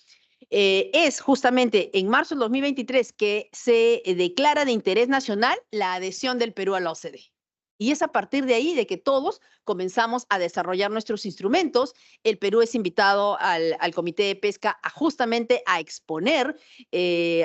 Es justamente en marzo del 2023 que se declara de interés nacional la adhesión del Perú a la OCDE. Y es a partir de ahí de que todos comenzamos a desarrollar nuestros instrumentos. El Perú es invitado al Comité de Pesca justamente a exponer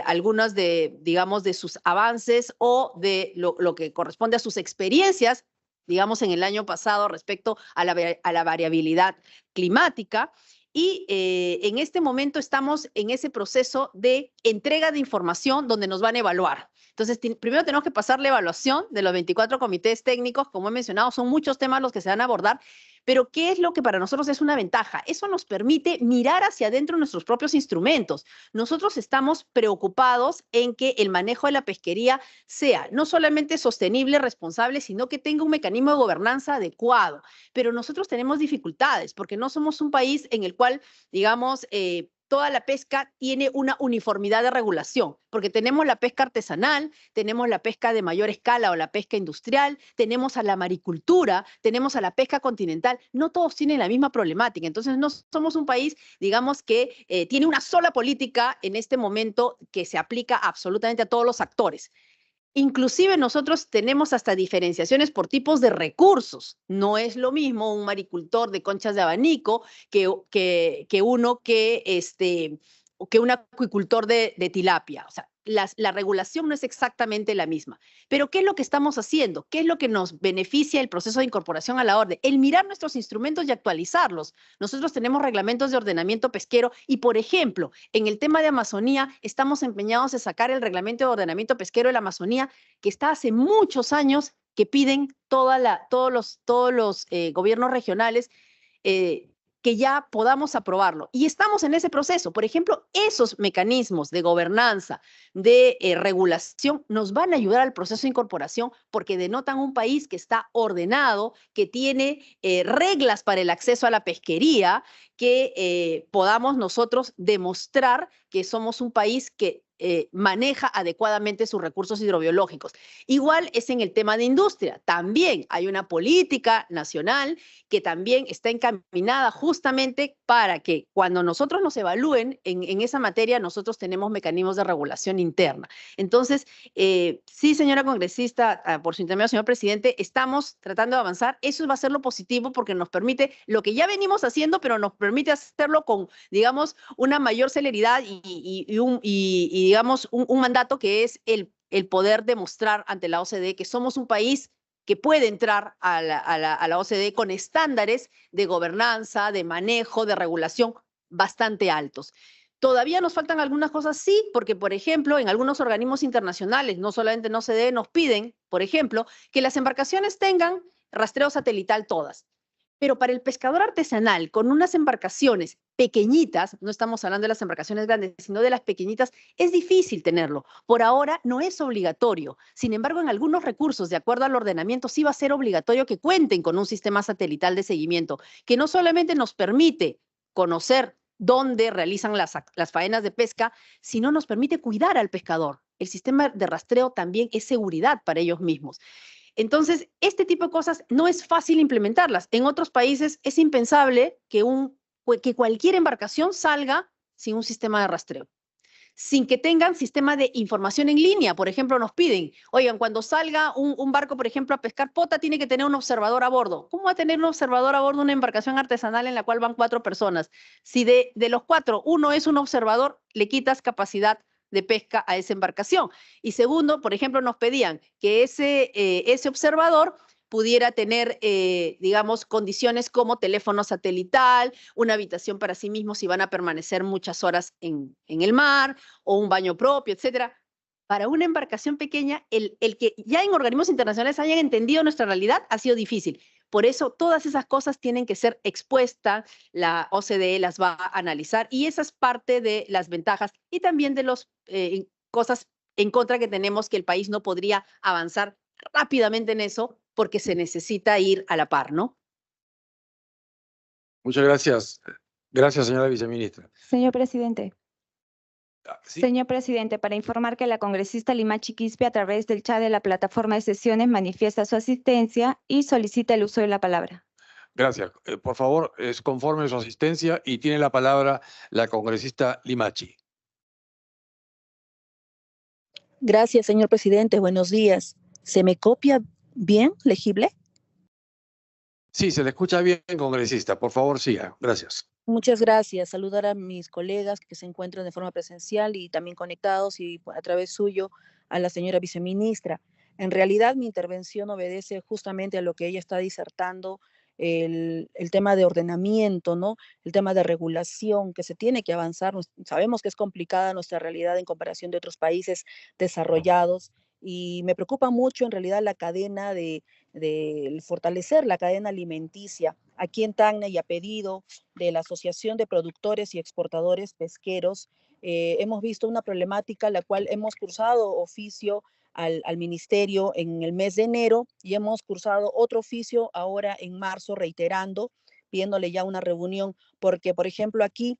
algunas digamos, de sus avances o de lo que corresponde a sus experiencias, digamos, en el año pasado respecto a la variabilidad climática. Y en este momento estamos en ese proceso de entrega de información donde nos van a evaluar. Entonces, primero tenemos que pasar la evaluación de los 24 comités técnicos. Como he mencionado, son muchos temas los que se van a abordar, pero ¿qué es lo que para nosotros es una ventaja? Eso nos permite mirar hacia adentro nuestros propios instrumentos. Nosotros estamos preocupados en que el manejo de la pesquería sea no solamente sostenible, responsable, sino que tenga un mecanismo de gobernanza adecuado. Pero nosotros tenemos dificultades porque no somos un país en el cual, digamos, toda la pesca tiene una uniformidad de regulación, porque tenemos la pesca artesanal, tenemos la pesca de mayor escala o la pesca industrial, tenemos a la maricultura, tenemos a la pesca continental. No todos tienen la misma problemática. Entonces, no somos un país, digamos, que tiene una sola política en este momento que se aplica absolutamente a todos los actores. Inclusive nosotros tenemos hasta diferenciaciones por tipos de recursos. No es lo mismo un maricultor de conchas de abanico que un acuicultor de tilapia. O sea, la regulación no es exactamente la misma. Pero ¿qué es lo que estamos haciendo? ¿Qué es lo que nos beneficia el proceso de incorporación a la orden? El mirar nuestros instrumentos y actualizarlos. Nosotros tenemos reglamentos de ordenamiento pesquero y, por ejemplo, en el tema de Amazonía, estamos empeñados en sacar el reglamento de ordenamiento pesquero de la Amazonía, que está hace muchos años que piden todos los gobiernos regionales que ya podamos aprobarlo. Y estamos en ese proceso. Por ejemplo, esos mecanismos de gobernanza, de regulación, nos van a ayudar al proceso de incorporación porque denotan un país que está ordenado, que tiene reglas para el acceso a la pesquería, que podamos nosotros demostrar que somos un país que maneja adecuadamente sus recursos hidrobiológicos. Igual es en el tema de industria. También hay una política nacional que también está encaminada justamente para que cuando nosotros nos evalúen en esa materia, nosotros tenemos mecanismos de regulación interna. Entonces, sí, señora congresista, por su intermedio, señor presidente, estamos tratando de avanzar. Eso va a ser lo positivo porque nos permite lo que ya venimos haciendo, pero nos permite hacerlo con, digamos, una mayor celeridad y digamos, un mandato que es el poder demostrar ante la OCDE que somos un país que puede entrar a la OCDE con estándares de gobernanza, de manejo, de regulación bastante altos. Todavía nos faltan algunas cosas, sí, porque, por ejemplo, en algunos organismos internacionales, no solamente en OCDE, nos piden, por ejemplo, que las embarcaciones tengan rastreo satelital todas. Pero para el pescador artesanal, con unas embarcaciones pequeñitas, no estamos hablando de las embarcaciones grandes, sino de las pequeñitas, es difícil tenerlo. Por ahora no es obligatorio. Sin embargo, en algunos recursos, de acuerdo al ordenamiento, sí va a ser obligatorio que cuenten con un sistema satelital de seguimiento, que no solamente nos permite conocer dónde realizan las faenas de pesca, sino nos permite cuidar al pescador. El sistema de rastreo también es seguridad para ellos mismos. Entonces, este tipo de cosas no es fácil implementarlas. En otros países es impensable que cualquier embarcación salga sin un sistema de rastreo, sin que tengan sistema de información en línea. Por ejemplo, nos piden, oigan, cuando salga un barco, por ejemplo, a pescar pota, tiene que tener un observador a bordo. ¿Cómo va a tener un observador a bordo una embarcación artesanal en la cual van 4 personas? Si de los 4, uno es un observador, le quitas capacidad de pesca a esa embarcación. Y segundo, por ejemplo, nos pedían que ese observador pudiera tener, digamos, condiciones como teléfono satelital, una habitación para sí mismos si van a permanecer muchas horas en el mar, o un baño propio, etcétera. Para una embarcación pequeña, el que ya en organismos internacionales hayan entendido nuestra realidad ha sido difícil. Por eso, todas esas cosas tienen que ser expuestas, la OCDE las va a analizar, y esa es parte de las ventajas y también de las cosas en contra que tenemos, que el país no podría avanzar rápidamente en eso porque se necesita ir a la par, ¿no? Muchas gracias. Gracias, señora viceministra. Señor presidente. Sí. Señor presidente, para informar que la congresista Limachi Quispe, a través del chat de la plataforma de sesiones, manifiesta su asistencia y solicita el uso de la palabra. Gracias. Por favor, es conforme su asistencia y tiene la palabra la congresista Limachi. Gracias, señor presidente. Buenos días. ¿Se me copia bien, legible? Sí, se le escucha bien, congresista. Por favor, siga. Gracias. Muchas gracias. Saludar a mis colegas que se encuentran de forma presencial y también conectados, y a través suyo a la señora viceministra. En realidad, mi intervención obedece justamente a lo que ella está disertando, el tema de ordenamiento, ¿no? El tema de regulación, que se tiene que avanzar. Sabemos que es complicada nuestra realidad en comparación de otros países desarrollados, y me preocupa mucho en realidad la cadena de fortalecer la cadena alimenticia. Aquí en Tacna, y a pedido de la Asociación de Productores y Exportadores Pesqueros, hemos visto una problemática, la cual hemos cursado oficio al ministerio en el mes de enero, y hemos cursado otro oficio ahora en marzo, reiterando, pidiéndole ya una reunión, porque, por ejemplo, aquí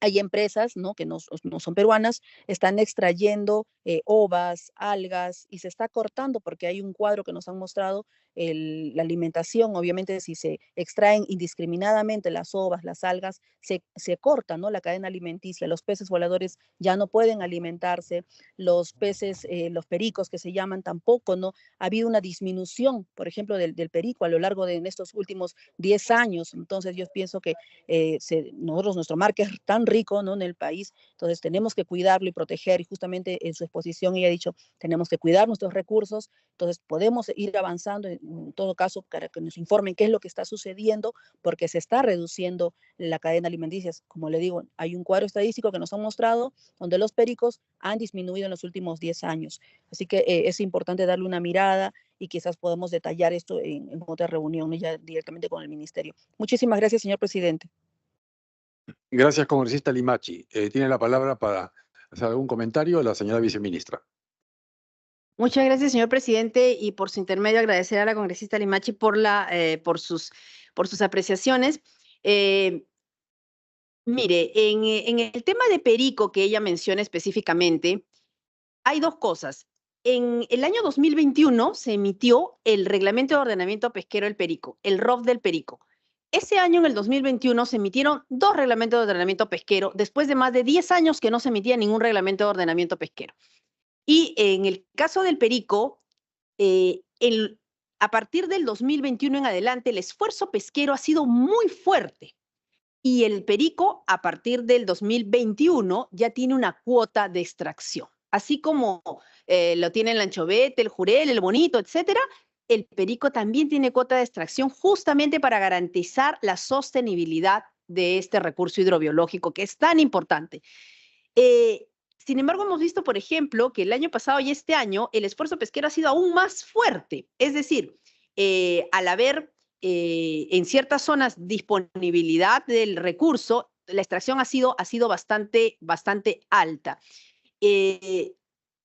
hay empresas, ¿no?, que no son peruanas, están extrayendo ovas, algas, y se está cortando porque hay un cuadro que nos han mostrado, la alimentación. Obviamente, si se extraen indiscriminadamente las ovas, las algas, se corta, ¿no?, la cadena alimenticia. Los peces voladores ya no pueden alimentarse, los peces, los pericos que se llaman, tampoco, ¿no? Ha habido una disminución, por ejemplo, del perico a lo largo de estos últimos 10 años. Entonces, yo pienso que nuestro mar, que es tan rico, ¿no?, en el país, entonces tenemos que cuidarlo y proteger, y justamente en su exposición ella ha dicho, tenemos que cuidar nuestros recursos. Entonces podemos ir avanzando, en todo caso, para que nos informen qué es lo que está sucediendo, porque se está reduciendo la cadena alimenticia. Como le digo, hay un cuadro estadístico que nos han mostrado donde los pericos han disminuido en los últimos 10 años. Así que es importante darle una mirada, y quizás podamos detallar esto en otra reunión, ya directamente con el ministerio. Muchísimas gracias, señor presidente. Gracias, congresista Limachi. Tiene la palabra para hacer algún comentario la señora viceministra. Muchas gracias, señor presidente, y por su intermedio agradecer a la congresista Limachi por sus apreciaciones. Mire, en el tema de perico que ella menciona específicamente, hay dos cosas. En el año 2021 se emitió el Reglamento de Ordenamiento Pesquero del Perico, el ROP del Perico. Ese año, en el 2021, se emitieron 2 reglamentos de ordenamiento pesquero, después de más de 10 años que no se emitía ningún reglamento de ordenamiento pesquero. Y en el caso del perico, a partir del 2021 en adelante, el esfuerzo pesquero ha sido muy fuerte. Y el perico, a partir del 2021, ya tiene una cuota de extracción. Así como lo tiene el anchovete, el jurel, el bonito, etcétera, el perico también tiene cuota de extracción, justamente para garantizar la sostenibilidad de este recurso hidrobiológico que es tan importante. Sin embargo, hemos visto, por ejemplo, que el año pasado y este año el esfuerzo pesquero ha sido aún más fuerte. Es decir, al haber en ciertas zonas disponibilidad del recurso, la extracción ha sido bastante alta.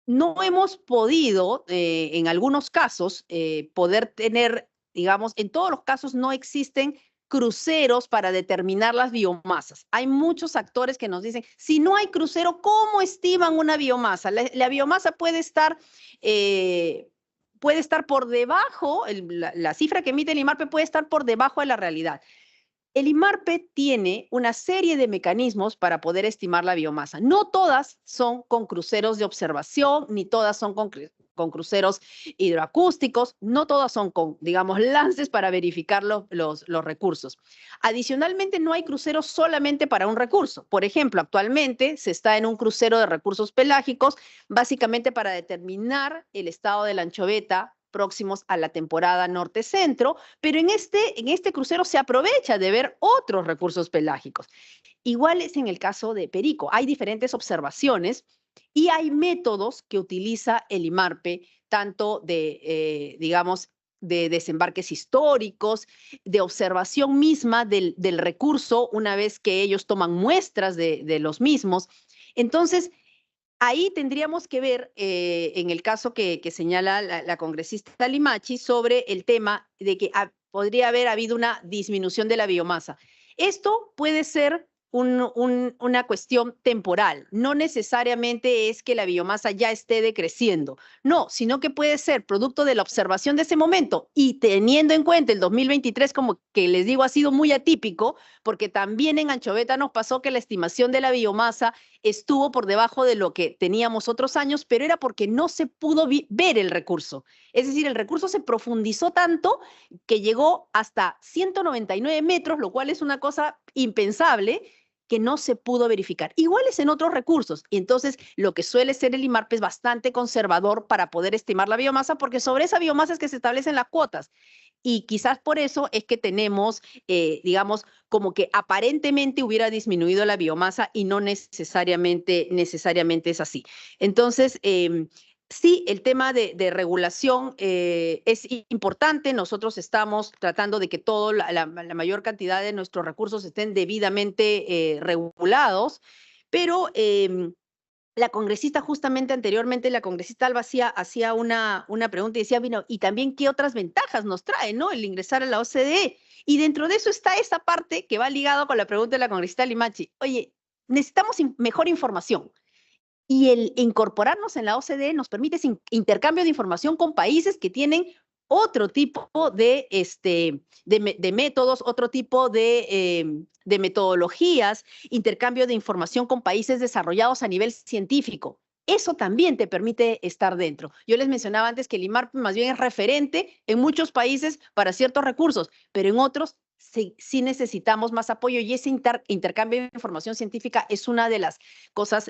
No hemos podido, en algunos casos, poder tener, digamos, en todos los casos no existen cruceros para determinar las biomasas. Hay muchos actores que nos dicen, si no hay crucero, ¿cómo estiman una biomasa? La biomasa puede estar por debajo, la cifra que emite el IMARPE puede estar por debajo de la realidad. El IMARPE tiene una serie de mecanismos para poder estimar la biomasa. No todas son con cruceros de observación, ni todas son con cruceros hidroacústicos, no todas son con, digamos, lances para verificar los recursos. Adicionalmente, no hay cruceros solamente para un recurso. Por ejemplo, actualmente se está en un crucero de recursos pelágicos, básicamente para determinar el estado de la anchoveta próximos a la temporada norte-centro, pero en este crucero se aprovecha de ver otros recursos pelágicos. Igual es en el caso de Perico. Hay diferentes observaciones y hay métodos que utiliza el IMARPE, tanto de, digamos, de desembarques históricos, de observación misma del recurso una vez que ellos toman muestras de los mismos. Entonces, ahí tendríamos que ver, en el caso que señala la congresista Limachi, sobre el tema de que podría haber habido una disminución de la biomasa. Esto puede ser una cuestión temporal. No necesariamente es que la biomasa ya esté decreciendo. No, sino que puede ser producto de la observación de ese momento y teniendo en cuenta el 2023, como que les digo, ha sido muy atípico, porque también en Anchoveta nos pasó que la estimación de la biomasa estuvo por debajo de lo que teníamos otros años, pero era porque no se pudo ver el recurso. Es decir, el recurso se profundizó tanto que llegó hasta 199 metros, lo cual es una cosa impensable, que no se pudo verificar. Igual es en otros recursos. Y entonces lo que suele ser el IMARPE es bastante conservador para poder estimar la biomasa, porque sobre esa biomasa es que se establecen las cuotas. Y quizás por eso es que tenemos, digamos, como que aparentemente hubiera disminuido la biomasa y no necesariamente es así. Entonces, sí, el tema de regulación es importante. Nosotros estamos tratando de que la mayor cantidad de nuestros recursos estén debidamente regulados, pero la congresista justamente anteriormente, la congresista Alba hacía una pregunta y decía, bueno, y también qué otras ventajas nos trae, ¿no? El ingresar a la OCDE. Y dentro de eso está esa parte que va ligado con la pregunta de la congresista Limachi. Oye, necesitamos mejor información. Y el incorporarnos en la OCDE nos permite ese intercambio de información con países que tienen otro tipo de métodos, otro tipo de metodologías, intercambio de información con países desarrollados a nivel científico. Eso también te permite estar dentro. Yo les mencionaba antes que el IMARPE más bien es referente en muchos países para ciertos recursos, pero en otros sí necesitamos más apoyo, y ese intercambio de información científica es una de las cosas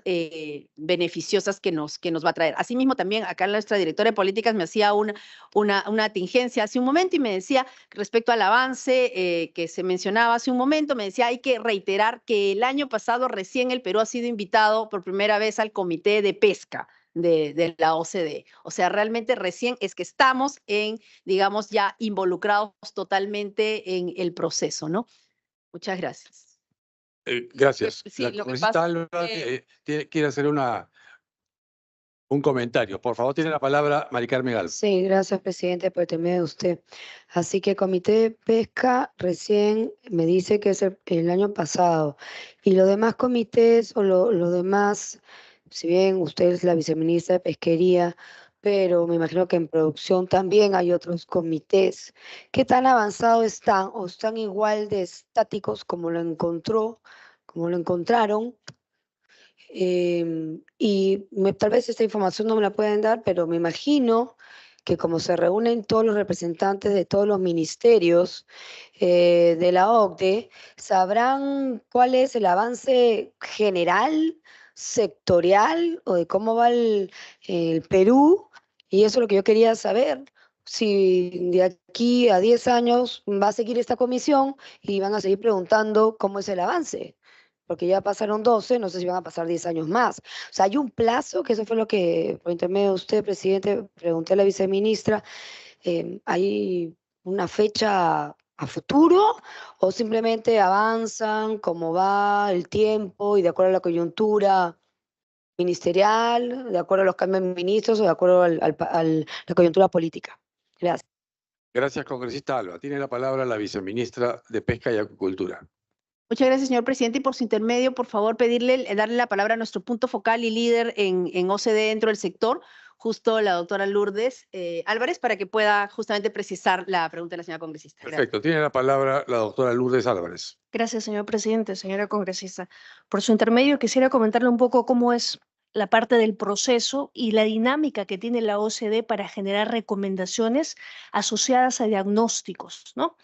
beneficiosas que nos va a traer. Asimismo, también acá nuestra directora de políticas me hacía una tingencia hace un momento y me decía, respecto al avance que se mencionaba hace un momento, me decía, hay que reiterar que el año pasado recién el Perú ha sido invitado por primera vez al Comité de Pesca de la OCDE. O sea, realmente recién es que estamos digamos, ya involucrados totalmente en el proceso, ¿no? Muchas gracias. Gracias. Sí, La lo que congresista pasa Alba es quiere hacer un comentario. Por favor, tiene la palabra Mari Carmen Alba. Sí, gracias, presidente, por el intermedio de usted. Así que Comité de Pesca recién me dice que es el año pasado. Y los demás comités o los demás, si bien usted es la viceministra de Pesquería, pero me imagino que en producción también hay otros comités. ¿Qué tan avanzados están o están igual de estáticos como lo encontraron? Tal vez esta información no me la pueden dar, pero me imagino que como se reúnen todos los representantes de todos los ministerios de la OCDE, sabrán cuál es el avance general, sectorial, o de cómo va el Perú, y eso es lo que yo quería saber. Si de aquí a 10 años va a seguir esta comisión y van a seguir preguntando cómo es el avance, porque ya pasaron 12, no sé si van a pasar 10 años más. O sea, hay un plazo, que eso fue lo que, por intermedio de usted, presidente, pregunté a la viceministra, ¿hay una fecha a futuro o simplemente avanzan como va el tiempo y de acuerdo a la coyuntura ministerial, de acuerdo a los cambios de ministros o de acuerdo a la coyuntura política? Gracias. Gracias, congresista Alba. Tiene la palabra la viceministra de Pesca y Acuicultura. Muchas gracias, señor presidente, y por su intermedio, por favor, darle la palabra a nuestro punto focal y líder en OCDE dentro del sector, justo la doctora Lourdes Álvarez, para que pueda justamente precisar la pregunta de la señora congresista. Gracias. Perfecto. Tiene la palabra la doctora Lourdes Álvarez. Gracias, señor presidente, señora congresista. Por su intermedio, quisiera comentarle un poco cómo es la parte del proceso y la dinámica que tiene la OCDE para generar recomendaciones asociadas a diagnósticos, ¿no?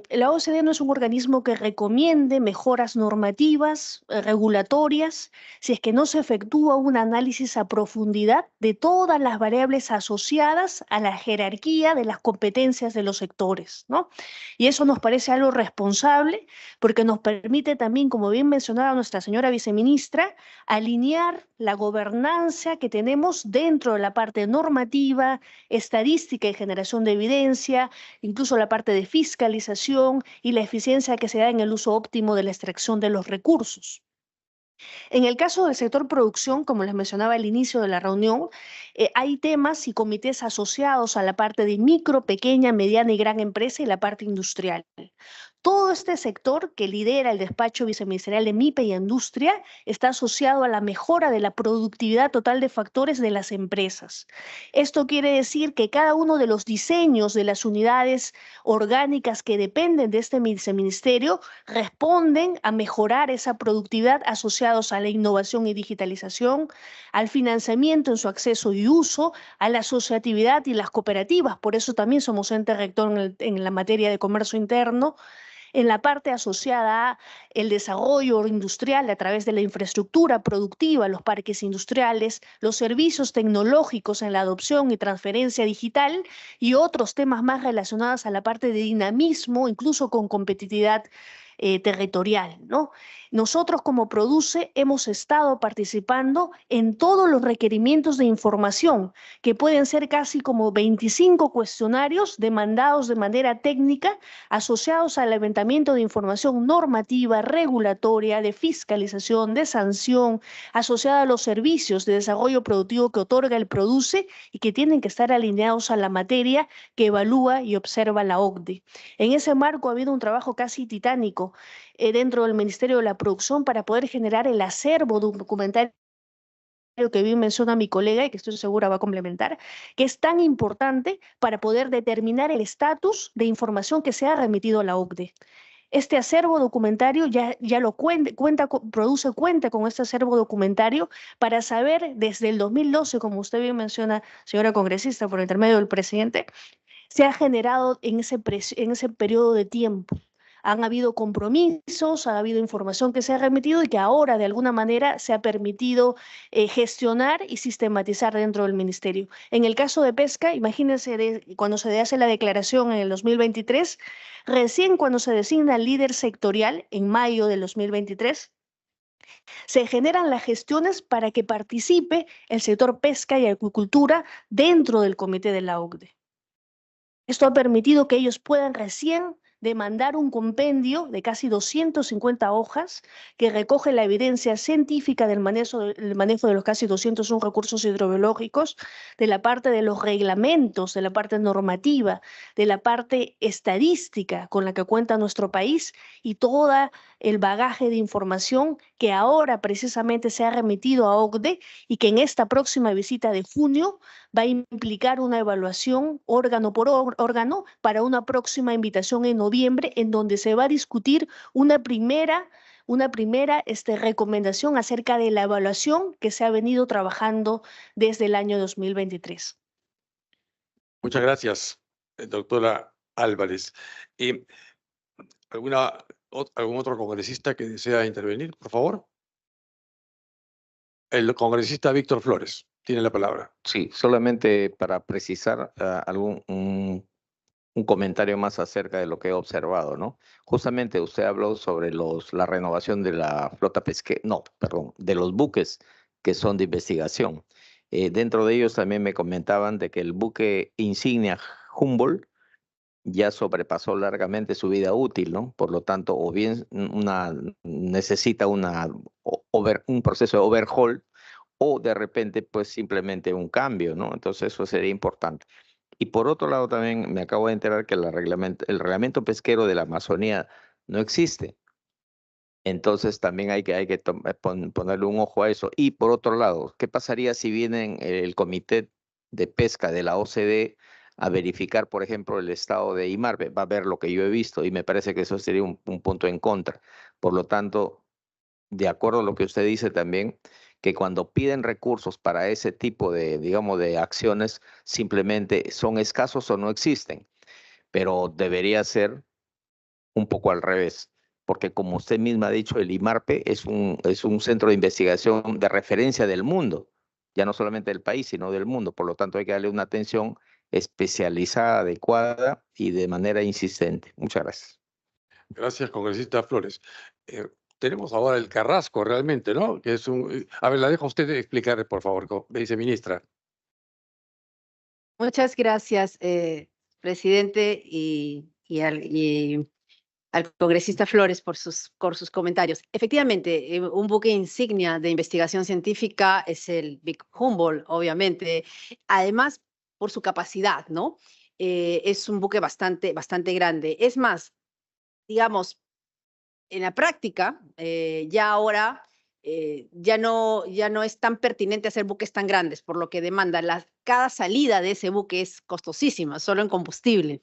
La OCDE no es un organismo que recomiende mejoras normativas, regulatorias, si es que no se efectúa un análisis a profundidad de todas las variables asociadas a la jerarquía de las competencias de los sectores, ¿no? Y eso nos parece algo responsable porque nos permite también, como bien mencionaba nuestra señora viceministra, alinear la gobernanza que tenemos dentro de la parte normativa, estadística y generación de evidencia, incluso la parte de fiscalización y la eficiencia que se da en el uso óptimo de la extracción de los recursos. En el caso del sector producción, como les mencionaba al inicio de la reunión, hay temas y comités asociados a la parte de micro, pequeña, mediana y gran empresa y la parte industrial. Todo este sector que lidera el despacho viceministerial de MIPE y Industria está asociado a la mejora de la productividad total de factores de las empresas. Esto quiere decir que cada uno de los diseños de las unidades orgánicas que dependen de este viceministerio responden a mejorar esa productividad asociados a la innovación y digitalización, al financiamiento en su acceso y uso, a la asociatividad y las cooperativas. Por eso también somos ente rector en la materia de comercio interno, en la parte asociada al desarrollo industrial a través de la infraestructura productiva, los parques industriales, los servicios tecnológicos en la adopción y transferencia digital y otros temas más relacionados a la parte de dinamismo, incluso con competitividad territorial, ¿no? Nosotros como Produce hemos estado participando en todos los requerimientos de información, que pueden ser casi como 25 cuestionarios demandados de manera técnica asociados al levantamiento de información normativa, regulatoria, de fiscalización, de sanción, asociada a los servicios de desarrollo productivo que otorga el Produce y que tienen que estar alineados a la materia que evalúa y observa la OCDE. En ese marco ha habido un trabajo casi titánico dentro del Ministerio de la Producción para poder generar el acervo documentario que bien menciona mi colega y que estoy segura va a complementar, que es tan importante para poder determinar el estatus de información que se ha remitido a la OCDE. Este acervo documentario ya lo cuenta con este acervo documentario para saber desde el 2012, como usted bien menciona, señora congresista, por intermedio del presidente, se ha generado en ese periodo de tiempo. Han habido compromisos, ha habido información que se ha remitido y que ahora de alguna manera se ha permitido gestionar y sistematizar dentro del ministerio. En el caso de pesca, imagínense cuando se hace la declaración en el 2023, recién cuando se designa el líder sectorial en mayo del 2023, se generan las gestiones para que participe el sector pesca y acuicultura dentro del comité de la OCDE. Esto ha permitido que ellos puedan recién demandar un compendio de casi 250 hojas que recoge la evidencia científica del manejo de los casi 201 recursos hidrobiológicos, de la parte de los reglamentos, de la parte normativa, de la parte estadística con la que cuenta nuestro país y todo el bagaje de información que ahora precisamente se ha remitido a OCDE y que en esta próxima visita de junio va a implicar una evaluación órgano por órgano para una próxima invitación en noviembre, en donde se va a discutir una primera recomendación acerca de la evaluación que se ha venido trabajando desde el año 2023. Muchas gracias, doctora Álvarez. ¿Algún otro congresista que desea intervenir, por favor? El congresista Víctor Flores tiene la palabra. Sí, solamente para precisar un comentario más acerca de lo que he observado, ¿no? Justamente usted habló sobre la renovación de la flota pesquera, no, perdón, de los buques que son de investigación. Dentro de ellos también me comentaban de que el buque insignia Humboldt ya sobrepasó largamente su vida útil, ¿no? Por lo tanto, o bien necesita un proceso de overhaul o de repente, pues simplemente un cambio, ¿no? Entonces eso sería importante. Y por otro lado también me acabo de enterar que el reglamento pesquero de la Amazonía no existe. Entonces también hay que ponerle un ojo a eso. Y por otro lado, ¿qué pasaría si viene el Comité de Pesca de la OCDE a verificar, por ejemplo, el estado de IMARBE? Va a ver lo que yo he visto y me parece que eso sería un punto en contra. Por lo tanto, de acuerdo a lo que usted dice también, que cuando piden recursos para ese tipo de, digamos, de acciones, simplemente son escasos o no existen. Pero debería ser un poco al revés, porque como usted misma ha dicho, el IMARPE es un centro de investigación de referencia del mundo, ya no solamente del país, sino del mundo. Por lo tanto, hay que darle una atención especializada, adecuada y de manera insistente. Muchas gracias. Gracias, congresista Flores. Tenemos ahora el Carrasco realmente, ¿no? Que es a ver, la dejo a usted explicar, por favor, viceministra. Muchas gracias, presidente, y al congresista Flores por sus comentarios. Efectivamente, un buque insignia de investigación científica es el Big Humboldt, obviamente. Además, por su capacidad, ¿no? Es un buque bastante grande. Es más, digamos, en la práctica, ya ahora ya no es tan pertinente hacer buques tan grandes, por lo que demanda cada salida de ese buque es costosísima, solo en combustible.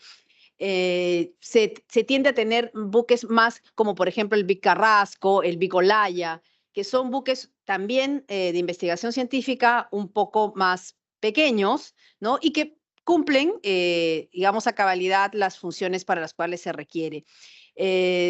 Se tiende a tener buques más como por ejemplo el Big Carrasco, el Big Olaya, que son buques también de investigación científica un poco más pequeños, ¿no? Y que cumplen, digamos, a cabalidad las funciones para las cuales se requiere.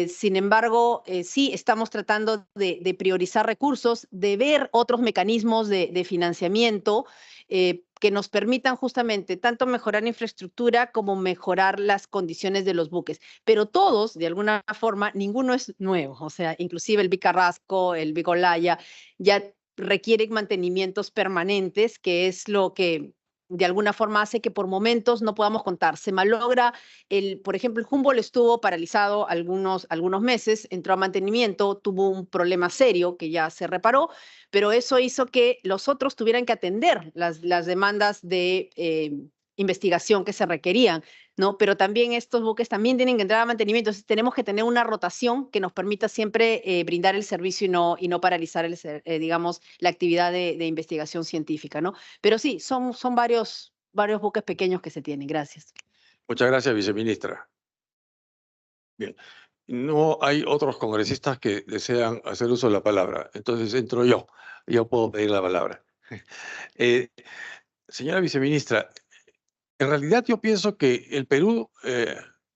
Sin embargo, sí estamos tratando de priorizar recursos, de ver otros mecanismos de financiamiento que nos permitan justamente tanto mejorar la infraestructura como mejorar las condiciones de los buques. Pero todos, de alguna forma, ninguno es nuevo. O sea, inclusive el Big Carrasco, el Big Olaya, ya requieren mantenimientos permanentes, que es lo que de alguna forma hace que por momentos no podamos contar. Se malogra, por ejemplo, el Humboldt estuvo paralizado algunos meses, entró a mantenimiento, tuvo un problema serio que ya se reparó, pero eso hizo que los otros tuvieran que atender las demandas de investigación que se requerían, ¿no? Pero también estos buques también tienen que entrar a mantenimiento, entonces tenemos que tener una rotación que nos permita siempre brindar el servicio y no paralizar, digamos, la actividad de investigación científica, ¿no? Pero sí, son varios buques pequeños que se tienen. Gracias. Muchas gracias, viceministra. Bien. No hay otros congresistas que desean hacer uso de la palabra. Entonces entro yo. Yo puedo pedir la palabra. Señora viceministra, en realidad yo pienso que el Perú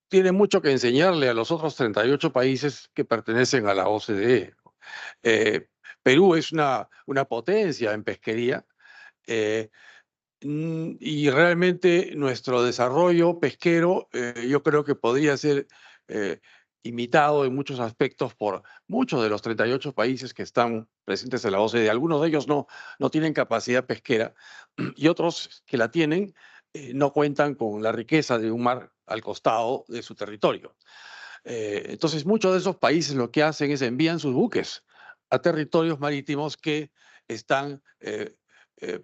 tiene mucho que enseñarle a los otros 38 países que pertenecen a la OCDE. Perú es una potencia en pesquería y realmente nuestro desarrollo pesquero yo creo que podría ser imitado en muchos aspectos por muchos de los 38 países que están presentes en la OCDE. Algunos de ellos no tienen capacidad pesquera y otros que la tienen no cuentan con la riqueza de un mar al costado de su territorio. Entonces, muchos de esos países lo que hacen es envían sus buques a territorios marítimos que están,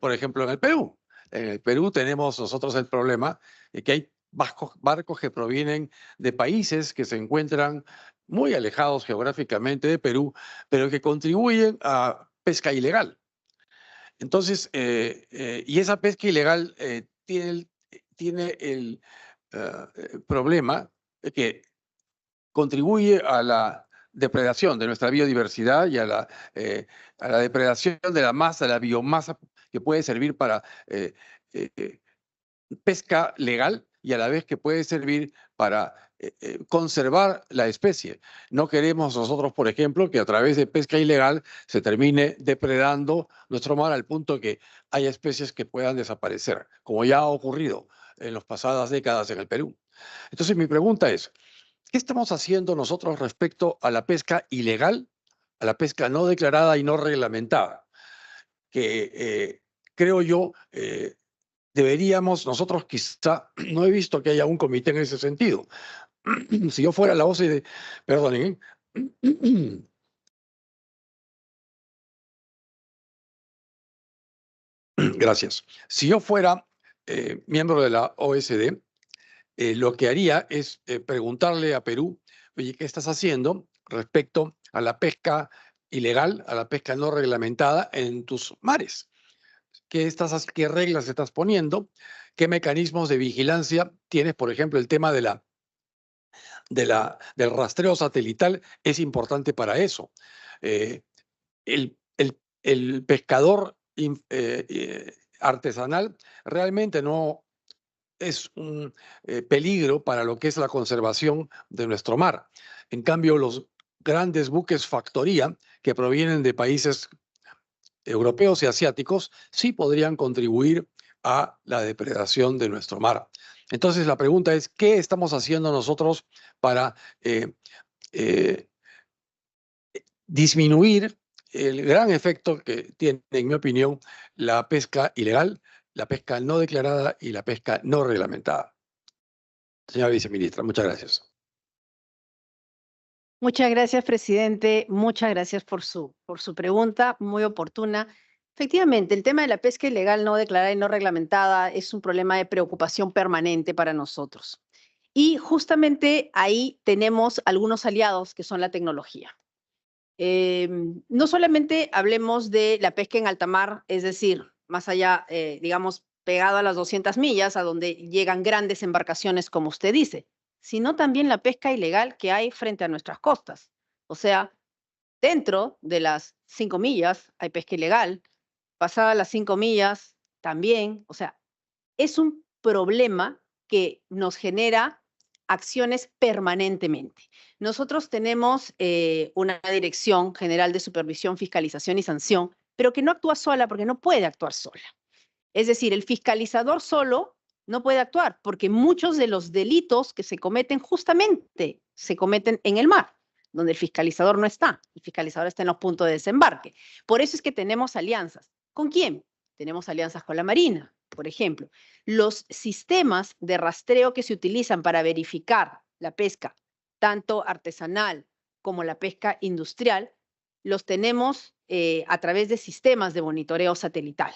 por ejemplo, en el Perú. En el Perú tenemos nosotros el problema de que hay barcos que provienen de países que se encuentran muy alejados geográficamente de Perú, pero que contribuyen a pesca ilegal. Entonces, y esa pesca ilegal tiene el problema de que contribuye a la depredación de nuestra biodiversidad y a la depredación de la masa, de la biomasa que puede servir para pesca legal y a la vez que puede servir para conservar la especie. No queremos nosotros, por ejemplo, que a través de pesca ilegal se termine depredando nuestro mar al punto que haya especies que puedan desaparecer, como ya ha ocurrido en las pasadas décadas en el Perú. Entonces mi pregunta es, ¿qué estamos haciendo nosotros respecto a la pesca ilegal, a la pesca no declarada y no reglamentada? Que creo yo deberíamos nosotros quizá, no he visto que haya un comité en ese sentido. Si yo fuera la OCDE, perdonen, gracias. Si yo fuera miembro de la OSD, lo que haría es preguntarle a Perú, oye, ¿qué estás haciendo respecto a la pesca ilegal, a la pesca no reglamentada en tus mares? ¿Qué reglas estás poniendo? ¿Qué mecanismos de vigilancia tienes? Por ejemplo, el tema del rastreo satelital es importante para eso. El pescador artesanal realmente no es un peligro para lo que es la conservación de nuestro mar. En cambio, los grandes buques factoría que provienen de países europeos y asiáticos sí podrían contribuir a la depredación de nuestro mar. Entonces, la pregunta es, ¿qué estamos haciendo nosotros para disminuir el gran efecto que tiene, en mi opinión, la pesca ilegal, la pesca no declarada y la pesca no reglamentada? Señora viceministra, muchas gracias. Muchas gracias, presidente. Muchas gracias por su pregunta, muy oportuna. Efectivamente, el tema de la pesca ilegal no declarada y no reglamentada es un problema de preocupación permanente para nosotros. Y justamente ahí tenemos algunos aliados que son la tecnología. No solamente hablemos de la pesca en alta mar, es decir, más allá, digamos, pegado a las 200 millas, a donde llegan grandes embarcaciones, como usted dice, sino también la pesca ilegal que hay frente a nuestras costas. O sea, dentro de las 5 millas hay pesca ilegal, pasadas las 5 millas también. O sea, es un problema que nos genera acciones permanentemente. Nosotros tenemos una Dirección General de Supervisión, Fiscalización y Sanción, pero que no actúa sola porque no puede actuar sola. Es decir, el fiscalizador solo no puede actuar porque muchos de los delitos que se cometen justamente se cometen en el mar, donde el fiscalizador no está. El fiscalizador está en los puntos de desembarque. Por eso es que tenemos alianzas. ¿Con quién? Tenemos alianzas con la Marina, por ejemplo. Los sistemas de rastreo que se utilizan para verificar la pesca, tanto artesanal como la pesca industrial, los tenemos a través de sistemas de monitoreo satelital.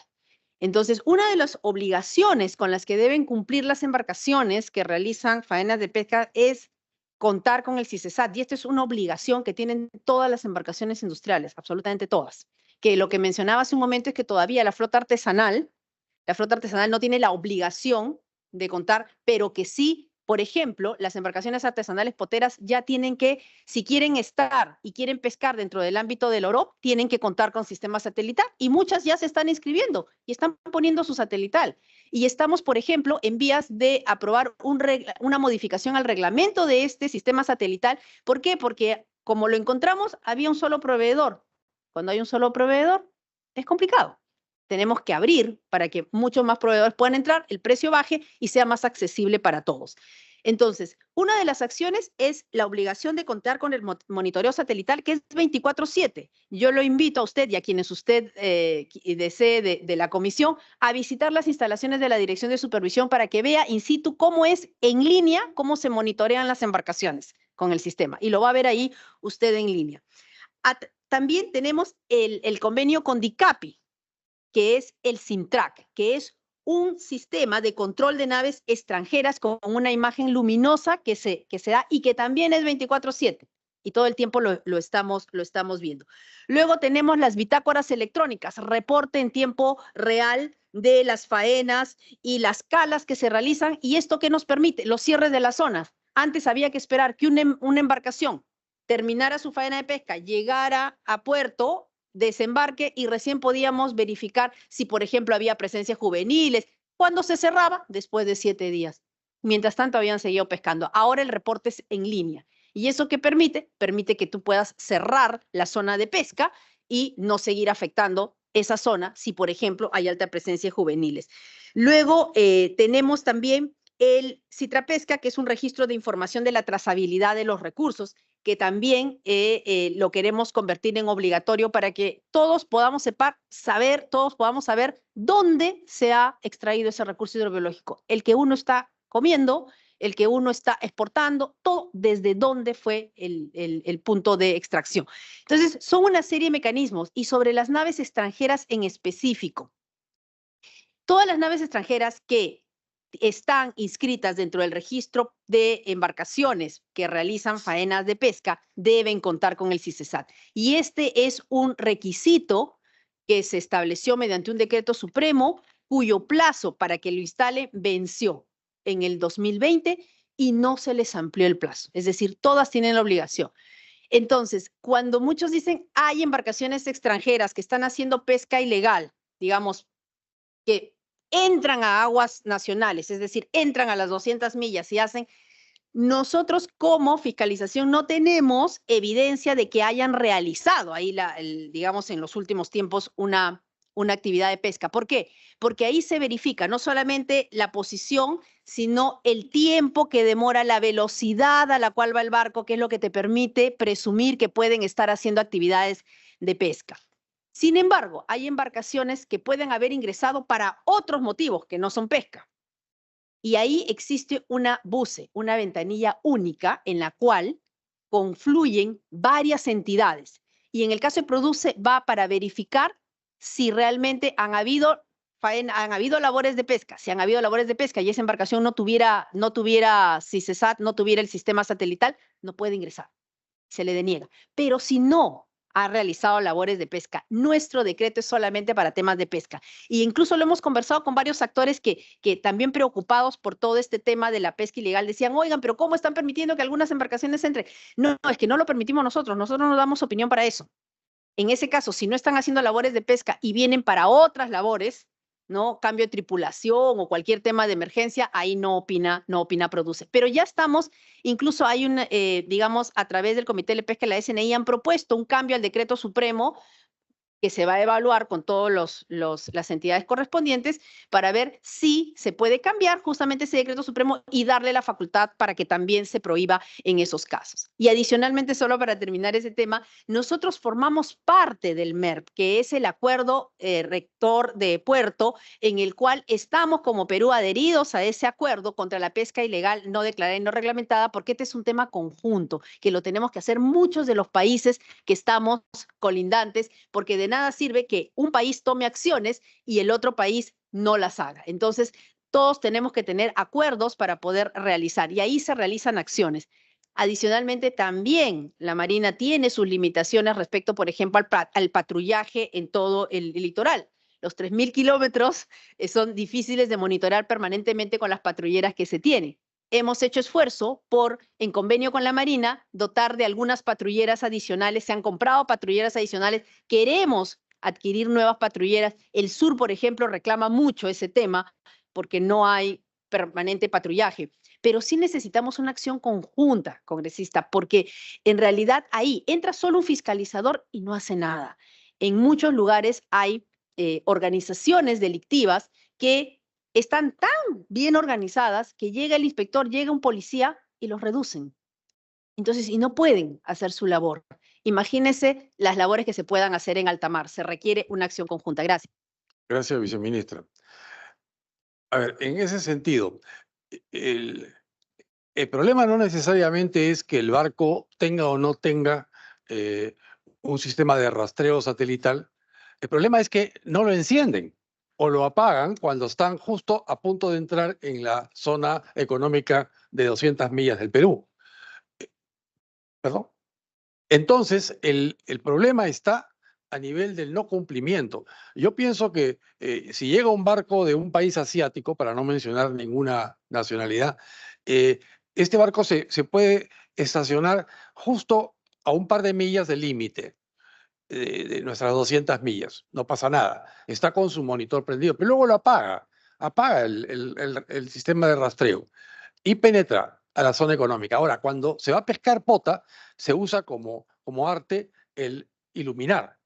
Entonces, una de las obligaciones con las que deben cumplir las embarcaciones que realizan faenas de pesca es contar con el CISESAT. Y esto es una obligación que tienen todas las embarcaciones industriales, absolutamente todas. Que lo que mencionaba hace un momento es que todavía la flota artesanal no tiene la obligación de contar, pero que sí, por ejemplo, las embarcaciones artesanales poteras ya tienen que, si quieren estar y quieren pescar dentro del ámbito del OROP, tienen que contar con sistema satelital y muchas ya se están inscribiendo y están poniendo su satelital. Y estamos, por ejemplo, en vías de aprobar una modificación al reglamento de este sistema satelital. ¿Por qué? Porque como lo encontramos, había un solo proveedor. Cuando hay un solo proveedor, es complicado. Tenemos que abrir para que muchos más proveedores puedan entrar, el precio baje y sea más accesible para todos. Entonces, una de las acciones es la obligación de contar con el monitoreo satelital, que es 24/7. Yo lo invito a usted y a quienes usted desee de la comisión a visitar las instalaciones de la Dirección de Supervisión para que vea in situ cómo es en línea, cómo se monitorean las embarcaciones con el sistema. Y lo va a ver ahí usted en línea. También tenemos el convenio con DICAPI, que es el SINTRAC, que es un sistema de control de naves extranjeras con una imagen luminosa que se da y que también es 24/7 y todo el tiempo lo estamos viendo. Luego tenemos las bitácoras electrónicas, reporte en tiempo real de las faenas y las calas que se realizan. ¿Y esto qué nos permite? Los cierres de las zonas. Antes había que esperar que una embarcación terminara su faena de pesca, llegara a puerto, desembarque y recién podíamos verificar si, por ejemplo, había presencias juveniles. ¿Cuándo se cerraba? Después de 7 días. Mientras tanto, habían seguido pescando. Ahora el reporte es en línea. ¿Y eso qué permite? Permite que tú puedas cerrar la zona de pesca y no seguir afectando esa zona si, por ejemplo, hay alta presencia de juveniles. Luego tenemos también el Citrapesca, que es un registro de información de la trazabilidad de los recursos, que también lo queremos convertir en obligatorio para que todos podamos saber dónde se ha extraído ese recurso hidrobiológico, el que uno está comiendo, el que uno está exportando, todo desde dónde fue el punto de extracción. Entonces, son una serie de mecanismos. Y sobre las naves extranjeras en específico, todas las naves extranjeras que están inscritas dentro del registro de embarcaciones que realizan faenas de pesca deben contar con el CISESAT. Y este es un requisito que se estableció mediante un decreto supremo cuyo plazo para que lo instale venció en el 2020 y no se les amplió el plazo. Es decir, todas tienen la obligación. Entonces, cuando muchos dicen hay embarcaciones extranjeras que están haciendo pesca ilegal, digamos que entran a aguas nacionales, es decir, entran a las 200 millas y hacen, nosotros como fiscalización no tenemos evidencia de que hayan realizado ahí, digamos, en los últimos tiempos una actividad de pesca. ¿Por qué? Porque ahí se verifica no solamente la posición, sino el tiempo que demora, la velocidad a la cual va el barco, que es lo que te permite presumir que pueden estar haciendo actividades de pesca. Sin embargo, hay embarcaciones que pueden haber ingresado para otros motivos que no son pesca. Y ahí existe una BUCE, una ventanilla única en la cual confluyen varias entidades. Y en el caso de Produce va para verificar si realmente han habido labores de pesca. Si han habido labores de pesca y esa embarcación no tuviera CISESAT, no tuviera el sistema satelital, no puede ingresar. Se le deniega. Pero si no ha realizado labores de pesca, nuestro decreto es solamente para temas de pesca. Y incluso lo hemos conversado con varios actores que también preocupados por todo este tema de la pesca ilegal decían, oigan, pero ¿cómo están permitiendo que algunas embarcaciones entren? No, es que no lo permitimos nosotros no damos opinión para eso. En ese caso, si no están haciendo labores de pesca y vienen para otras labores, ¿no? Cambio de tripulación o cualquier tema de emergencia, ahí no opina Produce. Pero ya estamos, incluso hay digamos, a través del Comité de Pesca y la SNI han propuesto un cambio al decreto supremo que se va a evaluar con todas las entidades correspondientes para ver si se puede cambiar justamente ese decreto supremo y darle la facultad para que también se prohíba en esos casos. Y adicionalmente, solo para terminar ese tema, nosotros formamos parte del MERP, que es el acuerdo rector de puerto, en el cual estamos como Perú adheridos a ese acuerdo contra la pesca ilegal no declarada y no reglamentada, porque este es un tema conjunto, que lo tenemos que hacer muchos de los países que estamos colindantes, porque de nada sirve que un país tome acciones y el otro país no las haga. Entonces, todos tenemos que tener acuerdos para poder realizar y ahí se realizan acciones. Adicionalmente, también la Marina tiene sus limitaciones respecto, por ejemplo, al patrullaje en todo el litoral. Los 3.000 kilómetros son difíciles de monitorear permanentemente con las patrulleras que se tienen. Hemos hecho esfuerzo por, en convenio con la Marina, dotar de algunas patrulleras adicionales. Se han comprado patrulleras adicionales. Queremos adquirir nuevas patrulleras. El sur, por ejemplo, reclama mucho ese tema porque no hay permanente patrullaje. Pero sí necesitamos una acción conjunta, congresista, porque en realidad ahí entra solo un fiscalizador y no hace nada. En muchos lugares hay organizaciones delictivas que están tan bien organizadas que llega el inspector, llega un policía y los reducen. Entonces, y no pueden hacer su labor. Imagínense las labores que se puedan hacer en alta mar. Se requiere una acción conjunta. Gracias. Gracias, viceministra. A ver, en ese sentido, el problema no necesariamente es que el barco tenga o no tenga un sistema de rastreo satelital. El problema es que no lo encienden o lo apagan cuando están justo a punto de entrar en la zona económica de 200 millas del Perú. ¿Perdón? Entonces, el problema está a nivel del no cumplimiento. Yo pienso que si llega un barco de un país asiático, para no mencionar ninguna nacionalidad, este barco se puede estacionar justo a un par de millas del límite de nuestras 200 millas. No pasa nada. Está con su monitor prendido, pero luego lo apaga el sistema de rastreo y penetra a la zona económica. Ahora, cuando se va a pescar pota, se usa como arte el iluminar.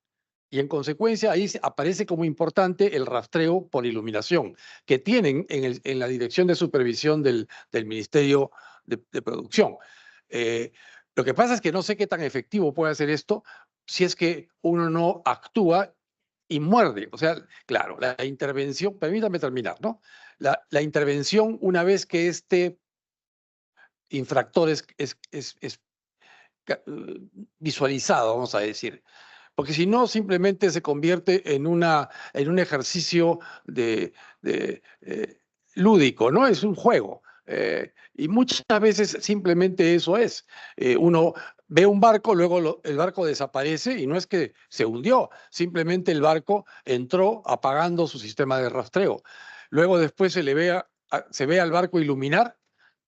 Y en consecuencia ahí aparece como importante el rastreo por iluminación que tienen en la Dirección de Supervisión del Ministerio de Producción. Lo que pasa es que no sé qué tan efectivo puede ser esto si es que uno no actúa y muerde. O sea, claro, la intervención, permítame terminar, ¿no? La intervención, una vez que este infractor es visualizado, vamos a decir. Porque si no, simplemente se convierte en un ejercicio lúdico, ¿no? Es un juego. Y muchas veces simplemente eso es. Uno ve un barco, luego el barco desaparece y no es que se hundió, simplemente el barco entró apagando su sistema de rastreo. Luego después se ve al barco iluminar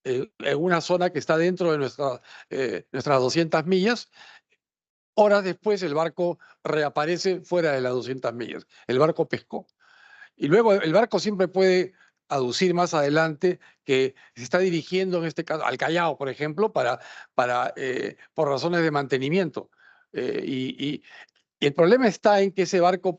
en una zona que está dentro de nuestras 200 millas. Horas después el barco reaparece fuera de las 200 millas. El barco pescó. Y luego el barco siempre puede aducir más adelante que se está dirigiendo, en este caso, al Callao, por ejemplo, por razones de mantenimiento. Y el problema está en que ese barco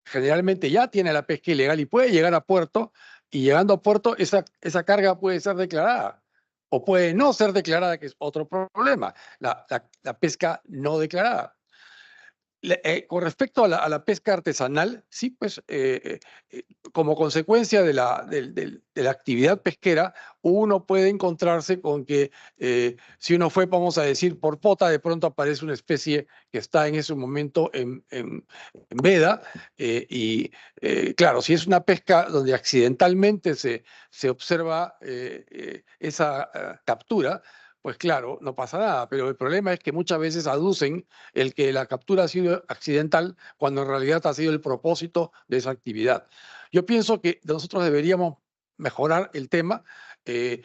generalmente ya tiene la pesca ilegal y puede llegar a puerto, y llegando a puerto esa carga puede ser declarada o puede no ser declarada, que es otro problema, la pesca no declarada. Con respecto a la pesca artesanal, sí, pues como consecuencia de la actividad pesquera, uno puede encontrarse con que si uno fue, vamos a decir, por pota, de pronto aparece una especie que está en ese momento en veda. Claro, si es una pesca donde accidentalmente se observa esa captura, pues claro, no pasa nada, pero el problema es que muchas veces aducen el que la captura ha sido accidental cuando en realidad ha sido el propósito de esa actividad. Yo pienso que nosotros deberíamos mejorar el tema. Es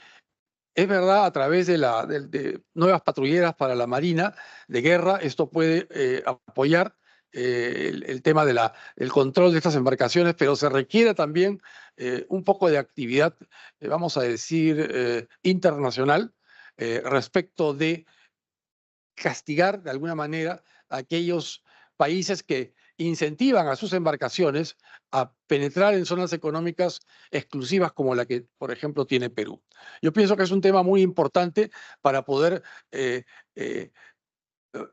verdad, a través de nuevas patrulleras para la Marina de Guerra, esto puede apoyar el tema del control de estas embarcaciones, pero se requiere también un poco de actividad, vamos a decir, internacional, respecto de castigar de alguna manera a aquellos países que incentivan a sus embarcaciones a penetrar en zonas económicas exclusivas como la que, por ejemplo, tiene Perú. Yo pienso que es un tema muy importante para poder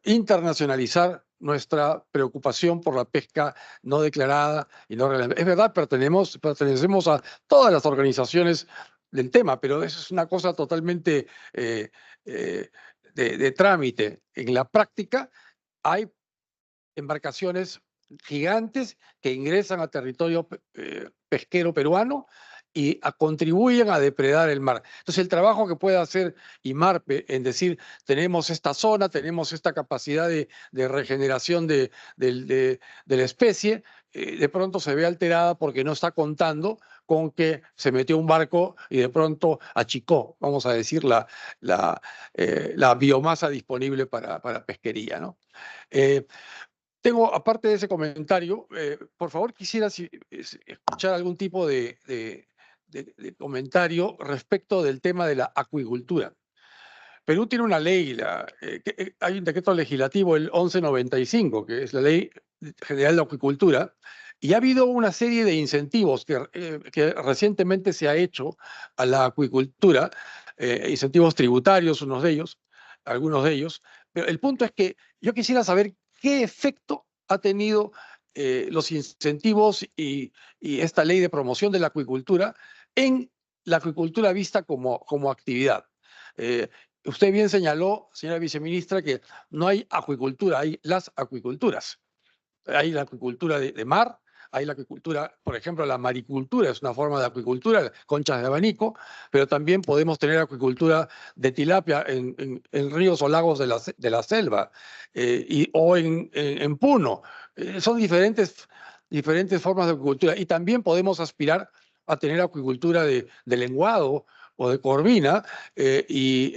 internacionalizar nuestra preocupación por la pesca no declarada y no reglamentaria. Es verdad, pertenecemos a todas las organizaciones del tema, pero eso es una cosa totalmente de trámite. En la práctica hay embarcaciones gigantes que ingresan a territorio pesquero peruano y contribuyen a depredar el mar. Entonces, el trabajo que puede hacer IMARPE en decir, tenemos esta zona, tenemos esta capacidad de regeneración de la especie, de pronto se ve alterada porque no está contando con que se metió un barco y de pronto achicó, vamos a decir, la biomasa disponible para pesquería, ¿no? Tengo, aparte de ese comentario, por favor quisiera escuchar algún tipo de comentario respecto del tema de la acuicultura. Perú tiene una ley, hay un decreto legislativo, el 1195, que es la Ley General de Acuicultura, y ha habido una serie de incentivos que recientemente se ha hecho a la acuicultura, incentivos tributarios, algunos de ellos, pero el punto es que yo quisiera saber qué efecto ha tenido los incentivos y esta ley de promoción de la acuicultura en la acuicultura vista como actividad. Usted bien señaló, señora viceministra, que no hay acuicultura, hay las acuiculturas. Hay la acuicultura de mar, hay la acuicultura, por ejemplo, la maricultura es una forma de acuicultura, conchas de abanico, pero también podemos tener acuicultura de tilapia en ríos o lagos de la selva o en Puno. Son diferentes formas de acuicultura y también podemos aspirar a tener acuicultura de lenguado o de corvina y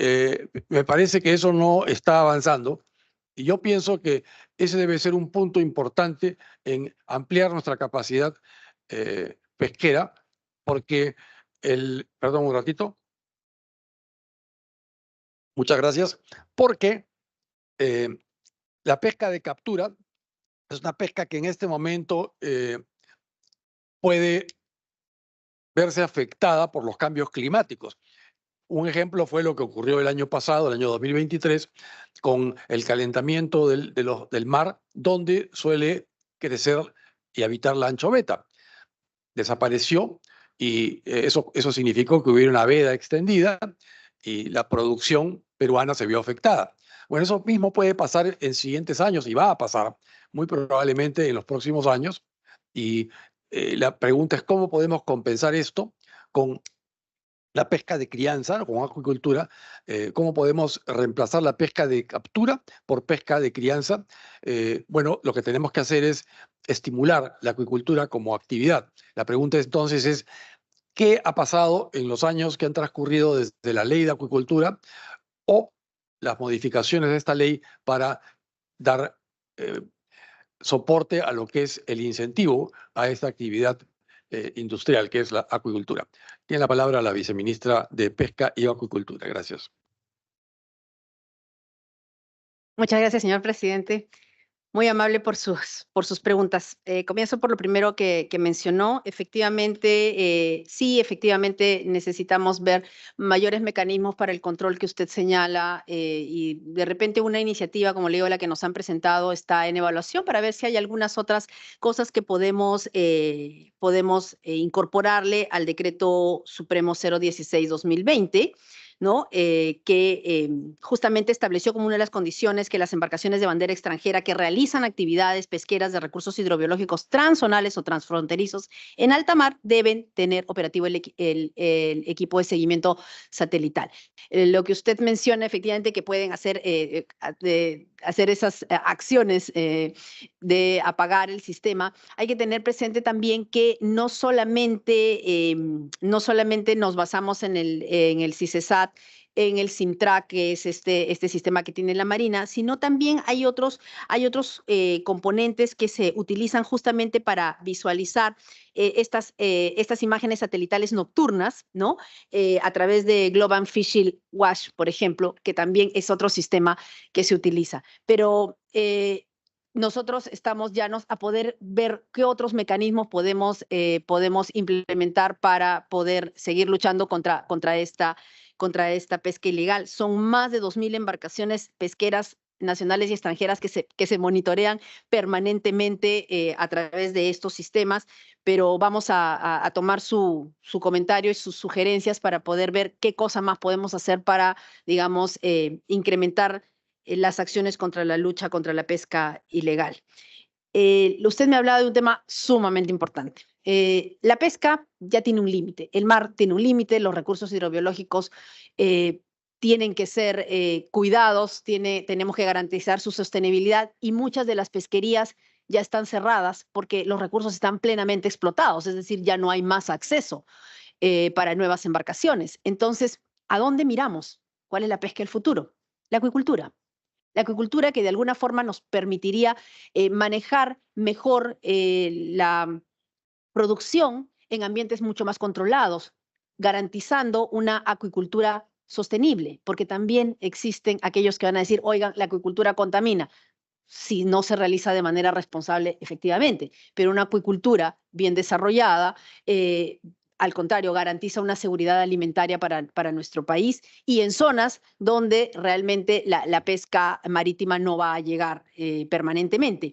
me parece que eso no está avanzando. Y yo pienso que ese debe ser un punto importante en ampliar nuestra capacidad pesquera, porque perdón un ratito, muchas gracias, porque la pesca de captura es una pesca que en este momento puede verse afectada por los cambios climáticos. Un ejemplo fue lo que ocurrió el año pasado, el año 2023, con el calentamiento del mar, donde suele crecer y habitar la anchoveta. Desapareció y eso significó que hubiera una veda extendida y la producción peruana se vio afectada. Bueno, eso mismo puede pasar en siguientes años y va a pasar muy probablemente en los próximos años. Y la pregunta es cómo podemos compensar esto con la pesca de crianza, con acuicultura, cómo podemos reemplazar la pesca de captura por pesca de crianza. Bueno, lo que tenemos que hacer es estimular la acuicultura como actividad. La pregunta entonces es, ¿qué ha pasado en los años que han transcurrido desde la ley de acuicultura o las modificaciones de esta ley para dar soporte a lo que es el incentivo a esta actividad industrial, que es la acuicultura. Tiene la palabra la viceministra de Pesca y Acuicultura. Gracias. Muchas gracias, señor presidente. Muy amable por sus preguntas. Comienzo por lo primero que mencionó. Efectivamente, sí, efectivamente necesitamos ver mayores mecanismos para el control que usted señala y de repente una iniciativa, como le digo, la que nos han presentado está en evaluación para ver si hay algunas otras cosas que podemos incorporarle al Decreto Supremo 016/2020. ¿No? Que justamente estableció como una de las condiciones que las embarcaciones de bandera extranjera que realizan actividades pesqueras de recursos hidrobiológicos transzonales o transfronterizos en alta mar deben tener operativo el equipo de seguimiento satelital. Lo que usted menciona, efectivamente, que pueden hacer esas acciones de apagar el sistema, hay que tener presente también que no solamente nos basamos en el CICESAT, en el SIMTRAC, que es este sistema que tiene la Marina, sino también hay otros componentes que se utilizan justamente para visualizar estas imágenes satelitales nocturnas, ¿no? A través de Global Fishing Watch, por ejemplo, que también es otro sistema que se utiliza. Pero nosotros estamos llanos a poder ver qué otros mecanismos podemos implementar para poder seguir luchando contra esta pesca ilegal. Son más de 2.000 embarcaciones pesqueras nacionales y extranjeras que se monitorean permanentemente a través de estos sistemas, pero vamos a tomar su comentario y sus sugerencias para poder ver qué cosa más podemos hacer para, digamos, incrementar las acciones contra la lucha contra la pesca ilegal. Usted me hablaba de un tema sumamente importante. La pesca ya tiene un límite, el mar tiene un límite, los recursos hidrobiológicos tienen que ser cuidados, tenemos que garantizar su sostenibilidad y muchas de las pesquerías ya están cerradas porque los recursos están plenamente explotados, es decir, ya no hay más acceso para nuevas embarcaciones. Entonces, ¿a dónde miramos? ¿Cuál es la pesca del futuro? La acuicultura. La acuicultura que de alguna forma nos permitiría manejar mejor la producción en ambientes mucho más controlados, garantizando una acuicultura sostenible, porque también existen aquellos que van a decir, oigan, la acuicultura contamina, si no se realiza de manera responsable, efectivamente, pero una acuicultura bien desarrollada al contrario, garantiza una seguridad alimentaria para nuestro país y en zonas donde realmente la pesca marítima no va a llegar permanentemente.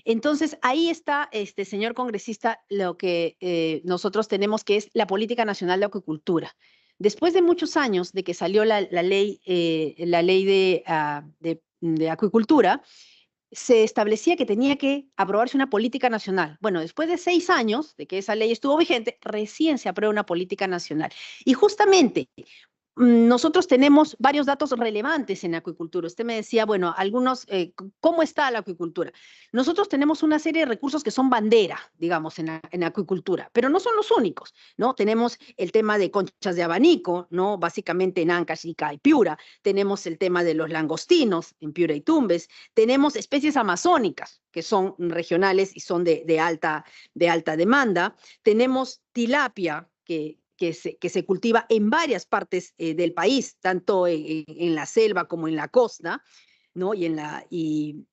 Entonces, ahí está, señor congresista, lo que nosotros tenemos, que es la Política Nacional de Acuicultura. Después de muchos años de que salió la ley de acuicultura, se establecía que tenía que aprobarse una política nacional. Bueno, después de 6 años de que esa ley estuvo vigente, recién se aprueba una política nacional. Y justamente nosotros tenemos varios datos relevantes en acuicultura. Usted me decía, bueno, algunos, ¿cómo está la acuicultura? Nosotros tenemos una serie de recursos que son bandera, digamos, en acuicultura, pero no son los únicos, ¿no? Tenemos el tema de conchas de abanico, ¿no? Básicamente en Ancash, Ica y Piura. Tenemos el tema de los langostinos en Piura y Tumbes. Tenemos especies amazónicas, que son regionales y son de alta demanda. Tenemos tilapia, que se cultiva en varias partes del país, tanto en la selva como en la costa, ¿no? Y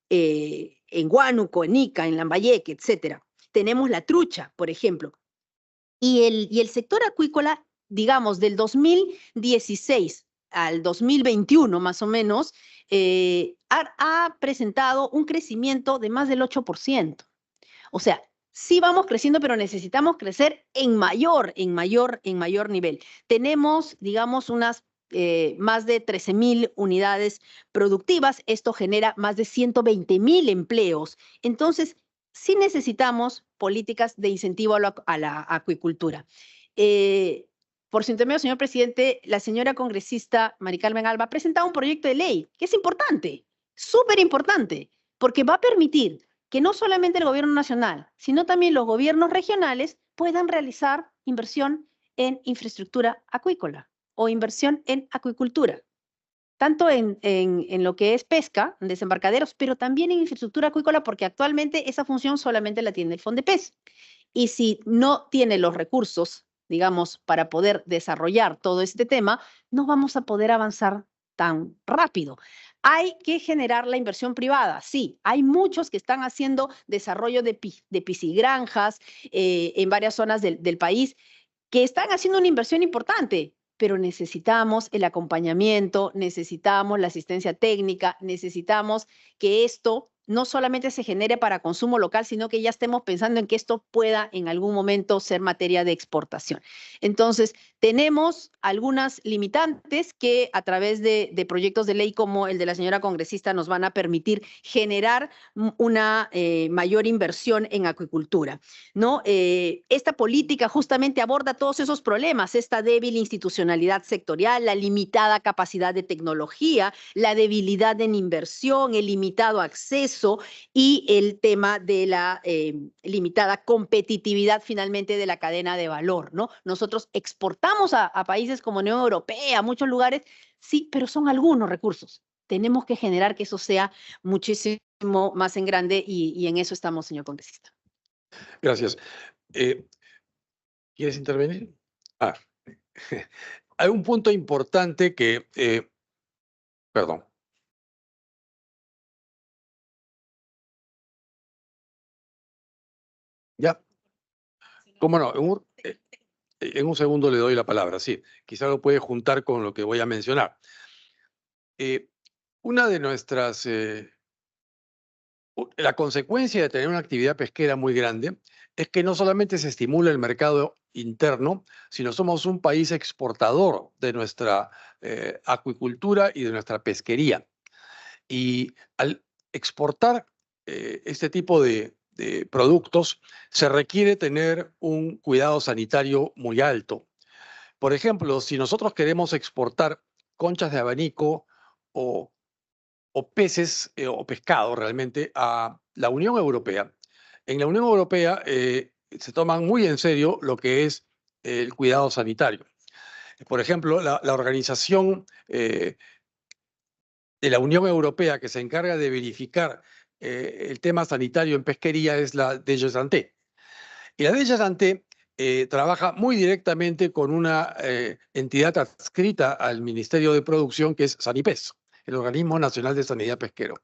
en Huánuco, en Ica, en Lambayeque, etcétera. Tenemos la trucha, por ejemplo. Y el sector acuícola, digamos, del 2016 al 2021, más o menos, ha presentado un crecimiento de más del 8%. O sea, sí vamos creciendo, pero necesitamos crecer en mayor nivel. Tenemos, digamos, unas más de 13.000 unidades productivas. Esto genera más de 120.000 empleos. Entonces, sí necesitamos políticas de incentivo a la acuicultura. Por su intermedio, señor presidente, la señora congresista Mari Carmen Alba ha presentado un proyecto de ley que es importante, súper importante, porque va a permitir que no solamente el gobierno nacional, sino también los gobiernos regionales puedan realizar inversión en infraestructura acuícola o inversión en acuicultura. tanto en lo que es pesca, en desembarcaderos, pero también en infraestructura acuícola, porque actualmente esa función solamente la tiene el FONDEPES. Y si no tiene los recursos, digamos, para poder desarrollar todo este tema, no vamos a poder avanzar tan rápido. Hay que generar la inversión privada, sí. Hay muchos que están haciendo desarrollo de piscigranjas en varias zonas del país que están haciendo una inversión importante, pero necesitamos el acompañamiento, necesitamos la asistencia técnica, necesitamos que esto no solamente se genere para consumo local, sino que ya estemos pensando en que esto pueda en algún momento ser materia de exportación. Entonces, tenemos algunas limitantes que a través de proyectos de ley como el de la señora congresista nos van a permitir generar una mayor inversión en acuicultura, ¿no? Esta política justamente aborda todos esos problemas, esta débil institucionalidad sectorial, la limitada capacidad de tecnología, la debilidad en inversión, el limitado acceso y el tema de la limitada competitividad finalmente de la cadena de valor, ¿no? Nosotros exportamos a países como Unión Europea, a muchos lugares, sí, pero son algunos recursos. Tenemos que generar que eso sea muchísimo más en grande y en eso estamos, señor congresista. Gracias. ¿Quieres intervenir? Hay un punto importante que, perdón. Ya. ¿Cómo no? En un segundo le doy la palabra, sí. Quizá lo puede juntar con lo que voy a mencionar. Una de nuestras... la consecuencia de tener una actividad pesquera muy grande es que no solamente se estimula el mercado interno, sino somos un país exportador de nuestra acuicultura y de nuestra pesquería. Y al exportar este tipo de productos, se requiere tener un cuidado sanitario muy alto. Por ejemplo, si nosotros queremos exportar conchas de abanico o peces o pescado realmente a la Unión Europea. En la Unión Europea se toman muy en serio lo que es el cuidado sanitario. Por ejemplo, la organización de la Unión Europea que se encarga de verificar el tema sanitario en pesquería es la DGSanté. Y la DGSanté trabaja muy directamente con una entidad adscrita al Ministerio de Producción que es Sanipes, el Organismo Nacional de Sanidad Pesquero.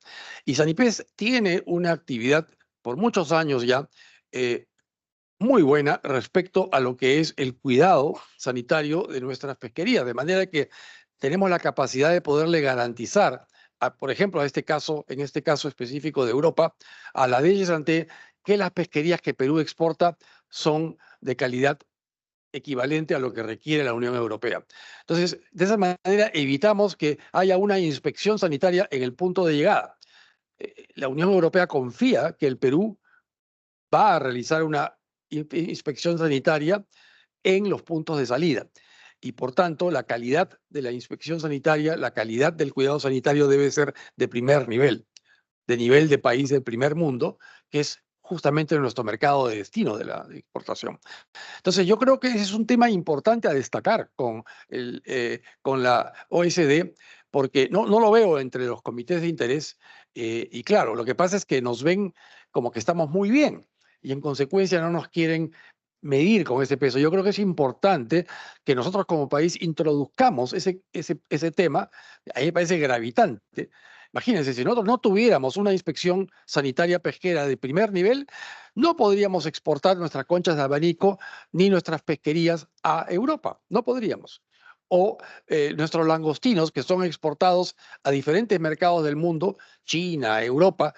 Y Sanipes tiene una actividad por muchos años ya muy buena respecto a lo que es el cuidado sanitario de nuestras pesquerías, de manera que tenemos la capacidad de poderle garantizar, por ejemplo, en este caso específico de Europa, a la DGSanté, que las pesquerías que Perú exporta son de calidad equivalente a lo que requiere la Unión Europea. Entonces, de esa manera evitamos que haya una inspección sanitaria en el punto de llegada. La Unión Europea confía que el Perú va a realizar una inspección sanitaria en los puntos de salida. Y por tanto, la calidad de la inspección sanitaria, la calidad del cuidado sanitario debe ser de primer nivel, de nivel de país del primer mundo, que es justamente nuestro mercado de destino de la exportación. Entonces, yo creo que ese es un tema importante a destacar con la OSD, porque no lo veo entre los comités de interés. Y claro, lo que pasa es que nos ven como que estamos muy bien y en consecuencia no nos quieren medir con ese peso. Yo creo que es importante que nosotros como país introduzcamos ese tema. A mí me parece gravitante. Imagínense, si nosotros no tuviéramos una inspección sanitaria pesquera de primer nivel, no podríamos exportar nuestras conchas de abanico ni nuestras pesquerías a Europa. No podríamos. O nuestros langostinos que son exportados a diferentes mercados del mundo, China, Europa,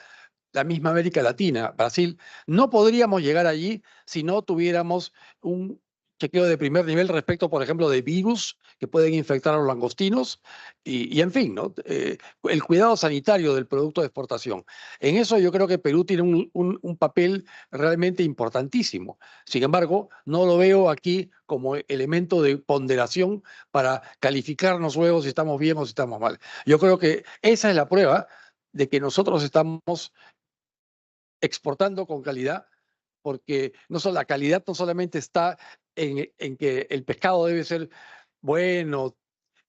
la misma América Latina, Brasil, no podríamos llegar allí si no tuviéramos un chequeo de primer nivel respecto, por ejemplo, de virus que pueden infectar a los langostinos y en fin, ¿no? El cuidado sanitario del producto de exportación. En eso yo creo que Perú tiene un papel realmente importantísimo. Sin embargo, no lo veo aquí como elemento de ponderación para calificarnos luego si estamos bien o si estamos mal. Yo creo que esa es la prueba de que nosotros estamos exportando con calidad, porque la calidad no solamente está en que el pescado debe ser bueno,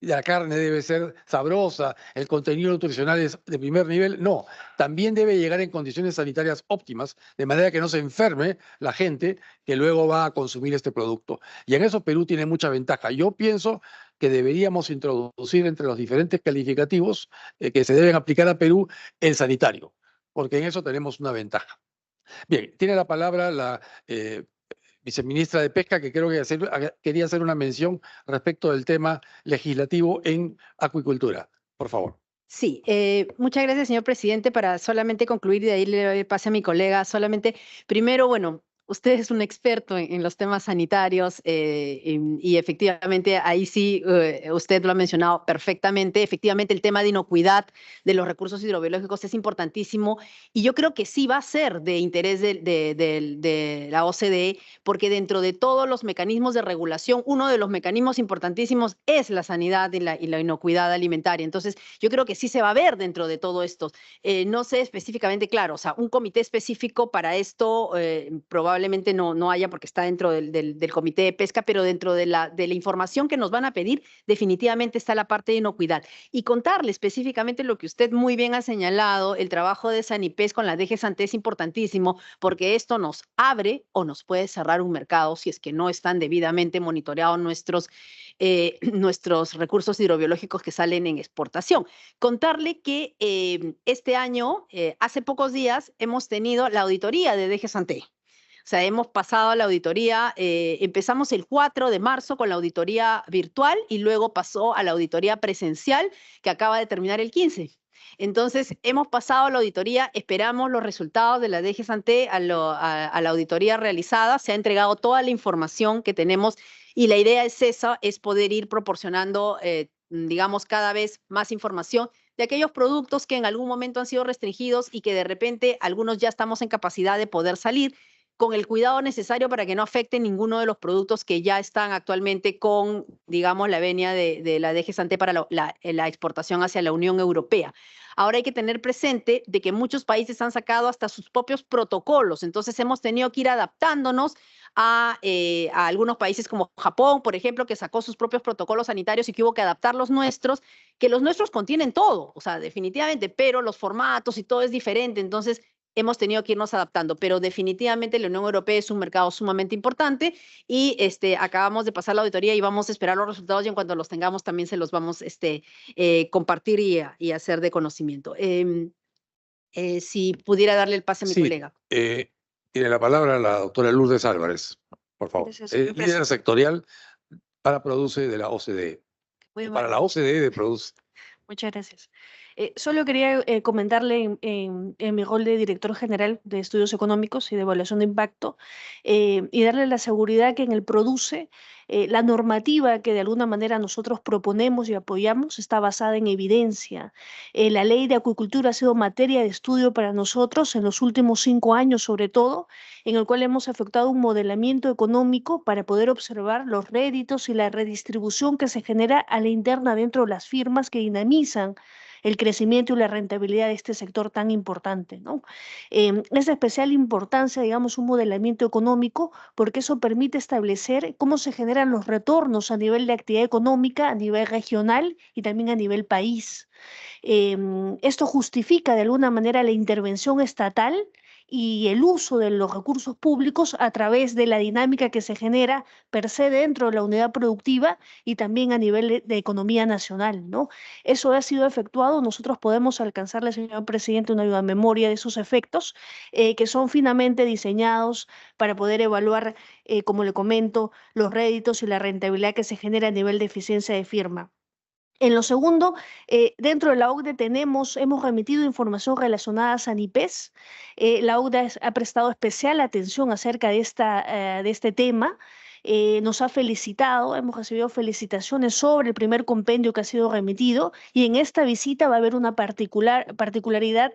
la carne debe ser sabrosa, el contenido nutricional es de primer nivel. No, también debe llegar en condiciones sanitarias óptimas, de manera que no se enferme la gente que luego va a consumir este producto. Y en eso Perú tiene mucha ventaja. Yo pienso que deberíamos introducir entre los diferentes calificativos que se deben aplicar a Perú el sanitario, porque en eso tenemos una ventaja. Bien, tiene la palabra la viceministra de Pesca, que creo que quería hacer una mención respecto del tema legislativo en acuicultura. Por favor. Sí, muchas gracias, señor presidente. Para solamente concluir y de ahí le doy el pase a mi colega, solamente, primero, bueno, usted es un experto en los temas sanitarios y efectivamente ahí sí, usted lo ha mencionado perfectamente. Efectivamente, el tema de inocuidad de los recursos hidrobiológicos es importantísimo y yo creo que sí va a ser de interés de la OCDE, porque dentro de todos los mecanismos de regulación, uno de los mecanismos importantísimos es la sanidad y la inocuidad alimentaria. Entonces, yo creo que sí se va a ver dentro de todo esto. No sé específicamente, claro, o sea, un comité específico para esto probablemente no haya porque está dentro del comité de pesca, pero dentro de la información que nos van a pedir, definitivamente está la parte de inocuidad. Y contarle específicamente lo que usted muy bien ha señalado, el trabajo de Sanipes con la DG Santé es importantísimo porque esto nos abre o nos puede cerrar un mercado si es que no están debidamente monitoreados nuestros recursos hidrobiológicos que salen en exportación. Contarle que este año, hace pocos días, hemos tenido la auditoría de DG Santé. O sea, hemos pasado a la auditoría, empezamos el 4 de marzo con la auditoría virtual y luego pasó a la auditoría presencial que acaba de terminar el 15. Entonces, hemos pasado a la auditoría, esperamos los resultados de la DG Santé a la auditoría realizada, se ha entregado toda la información que tenemos y la idea es esa, es poder ir proporcionando, digamos, cada vez más información de aquellos productos que en algún momento han sido restringidos y que de repente algunos ya estamos en capacidad de poder salir con el cuidado necesario para que no afecte ninguno de los productos que ya están actualmente con, digamos, la venia de la DG Santé para la exportación hacia la Unión Europea. Ahora hay que tener presente de que muchos países han sacado hasta sus propios protocolos, entonces hemos tenido que ir adaptándonos a algunos países como Japón, por ejemplo, que sacó sus propios protocolos sanitarios y que hubo que adaptar los nuestros, que los nuestros contienen todo, o sea, definitivamente, pero los formatos y todo es diferente, entonces hemos tenido que irnos adaptando, pero definitivamente la Unión Europea es un mercado sumamente importante y acabamos de pasar la auditoría y vamos a esperar los resultados y en cuanto los tengamos también se los vamos compartir y hacer de conocimiento. Si pudiera darle el pase a mi colega. Tiene la palabra la doctora Lourdes Álvarez, por favor. Gracias, señor Líder presidente. sectorial para Produce de la OCDE. Para la OCDE de Produce. Muchas gracias. Solo quería comentarle en mi rol de director general de estudios económicos y de evaluación de impacto y darle la seguridad que en el Produce la normativa que de alguna manera nosotros proponemos y apoyamos está basada en evidencia. La ley de acuicultura ha sido materia de estudio para nosotros en los últimos 5 años sobre todo, en el cual hemos efectuado un modelamiento económico para poder observar los réditos y la redistribución que se genera a la interna dentro de las firmas que dinamizan el crecimiento y la rentabilidad de este sector tan importante, ¿no? Es de especial importancia, digamos, un modelamiento económico porque eso permite establecer cómo se generan los retornos a nivel de actividad económica, a nivel regional y también a nivel país. Esto justifica de alguna manera la intervención estatal y el uso de los recursos públicos a través de la dinámica que se genera per se dentro de la unidad productiva y también a nivel de economía nacional, ¿no? Eso ha sido efectuado, nosotros podemos alcanzarle, señor presidente, una ayuda a memoria de esos efectos que son finamente diseñados para poder evaluar, como le comento, los réditos y la rentabilidad que se genera a nivel de eficiencia de firma. En lo segundo, dentro de la OCDE hemos remitido información relacionada a Sanipes. La OCDE ha prestado especial atención acerca de este tema. Nos ha felicitado, hemos recibido felicitaciones sobre el primer compendio que ha sido remitido y en esta visita va a haber una particularidad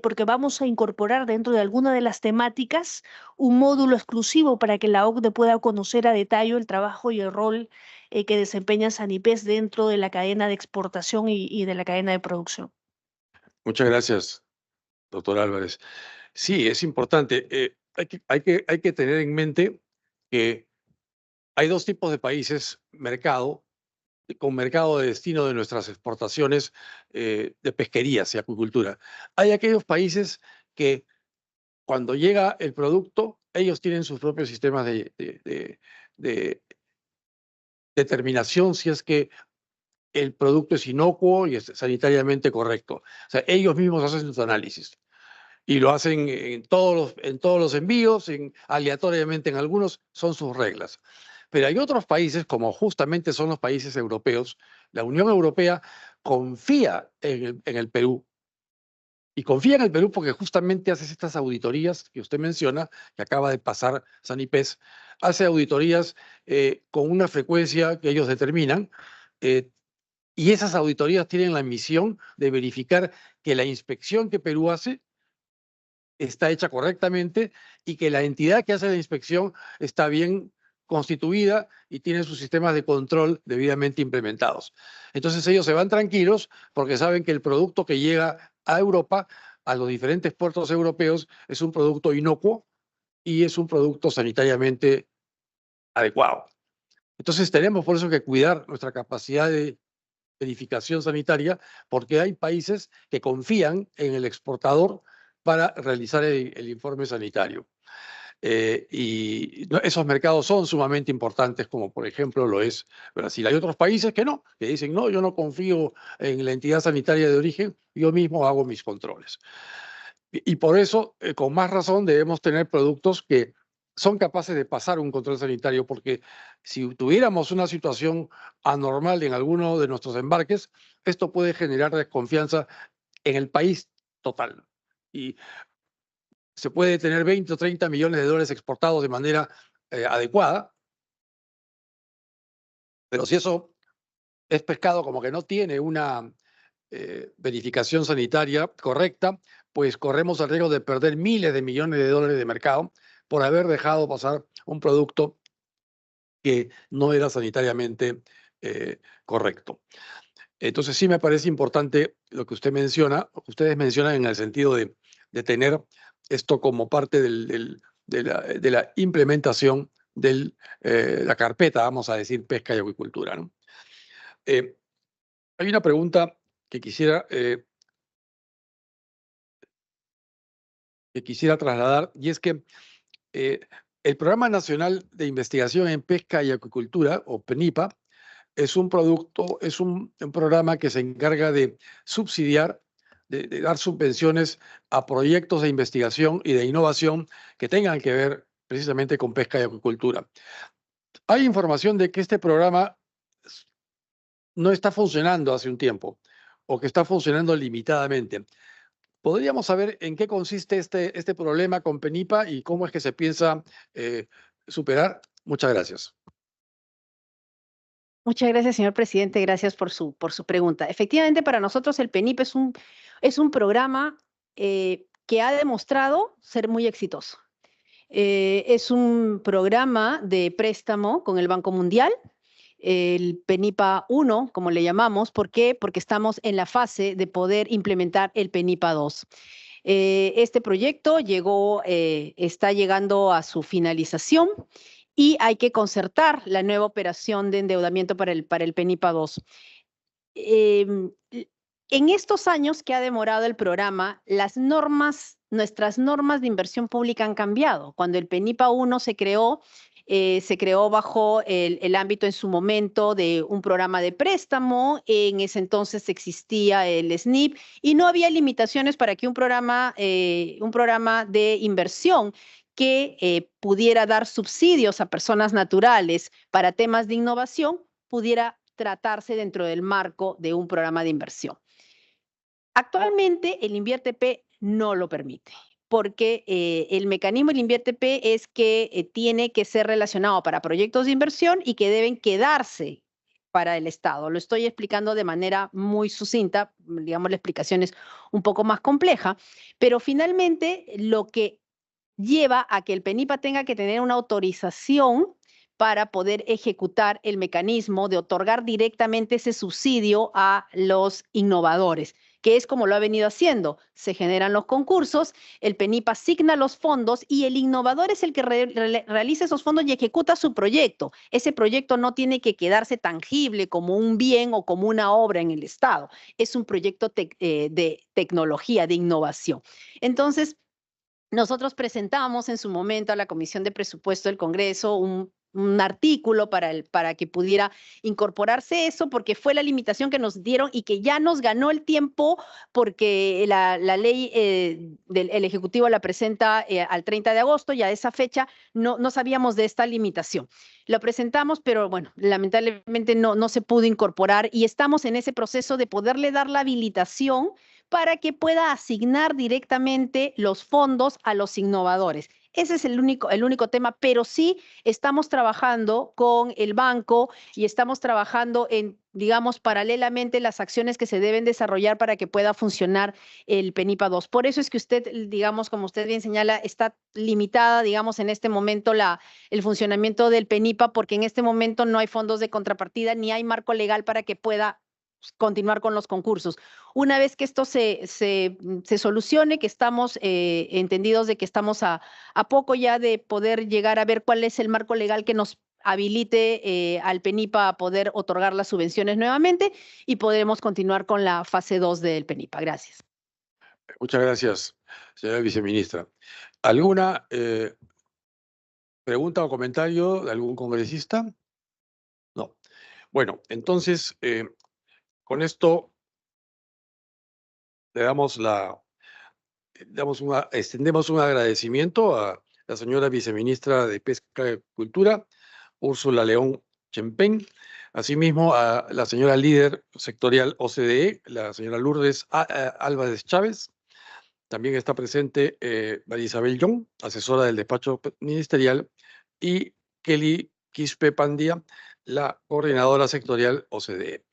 porque vamos a incorporar dentro de alguna de las temáticas un módulo exclusivo para que la OCDE pueda conocer a detalle el trabajo y el rol que desempeña Sanipes dentro de la cadena de exportación y de la cadena de producción. Muchas gracias, doctor Álvarez. Sí, es importante. Hay que tener en mente que hay dos tipos de países, mercado, con mercado de destino de nuestras exportaciones de pesquerías y acuicultura. Hay aquellos países que cuando llega el producto, ellos tienen sus propios sistemas de determinación si es que el producto es inocuo y es sanitariamente correcto. O sea, ellos mismos hacen sus análisis y lo hacen en todos los envíos, aleatoriamente en algunos, son sus reglas. Pero hay otros países, como justamente son los países europeos, la Unión Europea confía en el Perú. Y confía en el Perú porque justamente hace estas auditorías que usted menciona, que acaba de pasar Sanipes, hace auditorías con una frecuencia que ellos determinan, y esas auditorías tienen la misión de verificar que la inspección que Perú hace está hecha correctamente y que la entidad que hace la inspección está bien constituida y tiene sus sistemas de control debidamente implementados. Entonces ellos se van tranquilos porque saben que el producto que llega a Europa, a los diferentes puertos europeos, es un producto inocuo y es un producto sanitariamente adecuado. Entonces tenemos por eso que cuidar nuestra capacidad de verificación sanitaria porque hay países que confían en el exportador para realizar el informe sanitario. Esos mercados son sumamente importantes, como por ejemplo lo es Brasil. Hay otros países que no, que dicen, no, yo no confío en la entidad sanitaria de origen, yo mismo hago mis controles. Y por eso, con más razón, debemos tener productos que son capaces de pasar un control sanitario, porque si tuviéramos una situación anormal en alguno de nuestros embarques, esto puede generar desconfianza en el país total. Y se puede tener 20 o 30 millones de dólares exportados de manera adecuada, pero si eso es pescado como que no tiene una verificación sanitaria correcta, pues corremos el riesgo de perder miles de millones de dólares de mercado por haber dejado pasar un producto que no era sanitariamente correcto. Entonces sí me parece importante lo que usted menciona, lo que ustedes mencionan en el sentido de tener esto como parte de la implementación de la carpeta, vamos a decir, pesca y acuicultura, ¿no? Hay una pregunta que quisiera trasladar, y es que el Programa Nacional de Investigación en Pesca y Acuicultura, o PNIPA, es un programa que se encarga de subsidiar, de dar subvenciones a proyectos de investigación y de innovación que tengan que ver precisamente con pesca y acuicultura. Hay información de que este programa no está funcionando hace un tiempo o que está funcionando limitadamente. ¿Podríamos saber en qué consiste este problema con PNIPA y cómo es que se piensa superar? Muchas gracias. Muchas gracias, señor presidente. Gracias por su pregunta. Efectivamente, para nosotros el PNIP es un programa que ha demostrado ser muy exitoso. Es un programa de préstamo con el Banco Mundial, el PNIPA 1, como le llamamos. ¿Por qué? Porque estamos en la fase de poder implementar el PNIPA 2. Este proyecto está llegando a su finalización y hay que concertar la nueva operación de endeudamiento para el PNIPA 2. En estos años que ha demorado el programa, nuestras normas de inversión pública han cambiado. Cuando el PNIPA 1 se creó bajo el ámbito en su momento de un programa de préstamo. En ese entonces existía el SNIP y no había limitaciones para que un programa de inversión que pudiera dar subsidios a personas naturales para temas de innovación pudiera tratarse dentro del marco de un programa de inversión. Actualmente el INVIERTE-P no lo permite, porque el mecanismo del INVIERTE-P es que tiene que ser relacionado para proyectos de inversión y que deben quedarse para el Estado. Lo estoy explicando de manera muy sucinta, digamos, la explicación es un poco más compleja, pero finalmente lo que lleva a que el PNIPA tenga que tener una autorización para poder ejecutar el mecanismo de otorgar directamente ese subsidio a los innovadores, que es como lo ha venido haciendo. Se generan los concursos, el PENIP asigna los fondos y el innovador es el que realiza esos fondos y ejecuta su proyecto. Ese proyecto no tiene que quedarse tangible como un bien o como una obra en el Estado. Es un proyecto de tecnología, de innovación. Entonces, nosotros presentamos en su momento a la Comisión de Presupuesto del Congreso un artículo para que pudiera incorporarse eso, porque fue la limitación que nos dieron y que ya nos ganó el tiempo, porque la ley del Ejecutivo la presenta al 30 de agosto, ya a esa fecha no sabíamos de esta limitación. Lo presentamos, pero bueno, lamentablemente no se pudo incorporar y estamos en ese proceso de poderle dar la habilitación para que pueda asignar directamente los fondos a los innovadores. Ese es el único tema, pero sí estamos trabajando con el banco y estamos trabajando en, digamos, paralelamente las acciones que se deben desarrollar para que pueda funcionar el PENIPA 2. Por eso es que usted, digamos, como usted bien señala, está limitada, digamos, en este momento el funcionamiento del PENIPA, porque en este momento no hay fondos de contrapartida ni hay marco legal para que pueda continuar con los concursos. Una vez que esto se solucione, que estamos entendidos de que estamos a poco ya de poder llegar a ver cuál es el marco legal que nos habilite al PENIPA a poder otorgar las subvenciones nuevamente y podremos continuar con la fase 2 del PENIPA. Gracias. Muchas gracias, señora viceministra. ¿Alguna pregunta o comentario de algún congresista? No. Bueno, entonces, con esto le extendemos un agradecimiento a la señora viceministra de Pesca y Cultura, Úrsula León Chempén, asimismo a la señora líder sectorial OCDE, la señora Lourdes Álvarez Chávez. También está presente María Isabel Young, asesora del despacho ministerial, y Kelly Quispe Pandía, la coordinadora sectorial OCDE.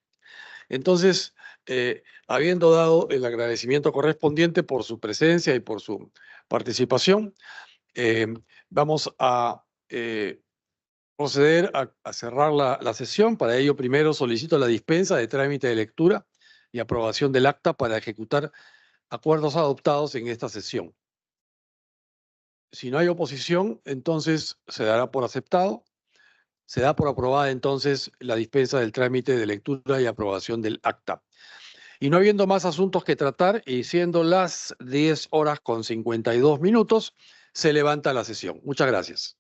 Entonces, habiendo dado el agradecimiento correspondiente por su presencia y por su participación, vamos a proceder a cerrar la sesión. Para ello, primero solicito la dispensa de trámite de lectura y aprobación del acta para ejecutar acuerdos adoptados en esta sesión. Si no hay oposición, entonces se dará por aceptado. Se da por aprobada entonces la dispensa del trámite de lectura y aprobación del acta. Y no habiendo más asuntos que tratar y siendo las 10:52, se levanta la sesión. Muchas gracias.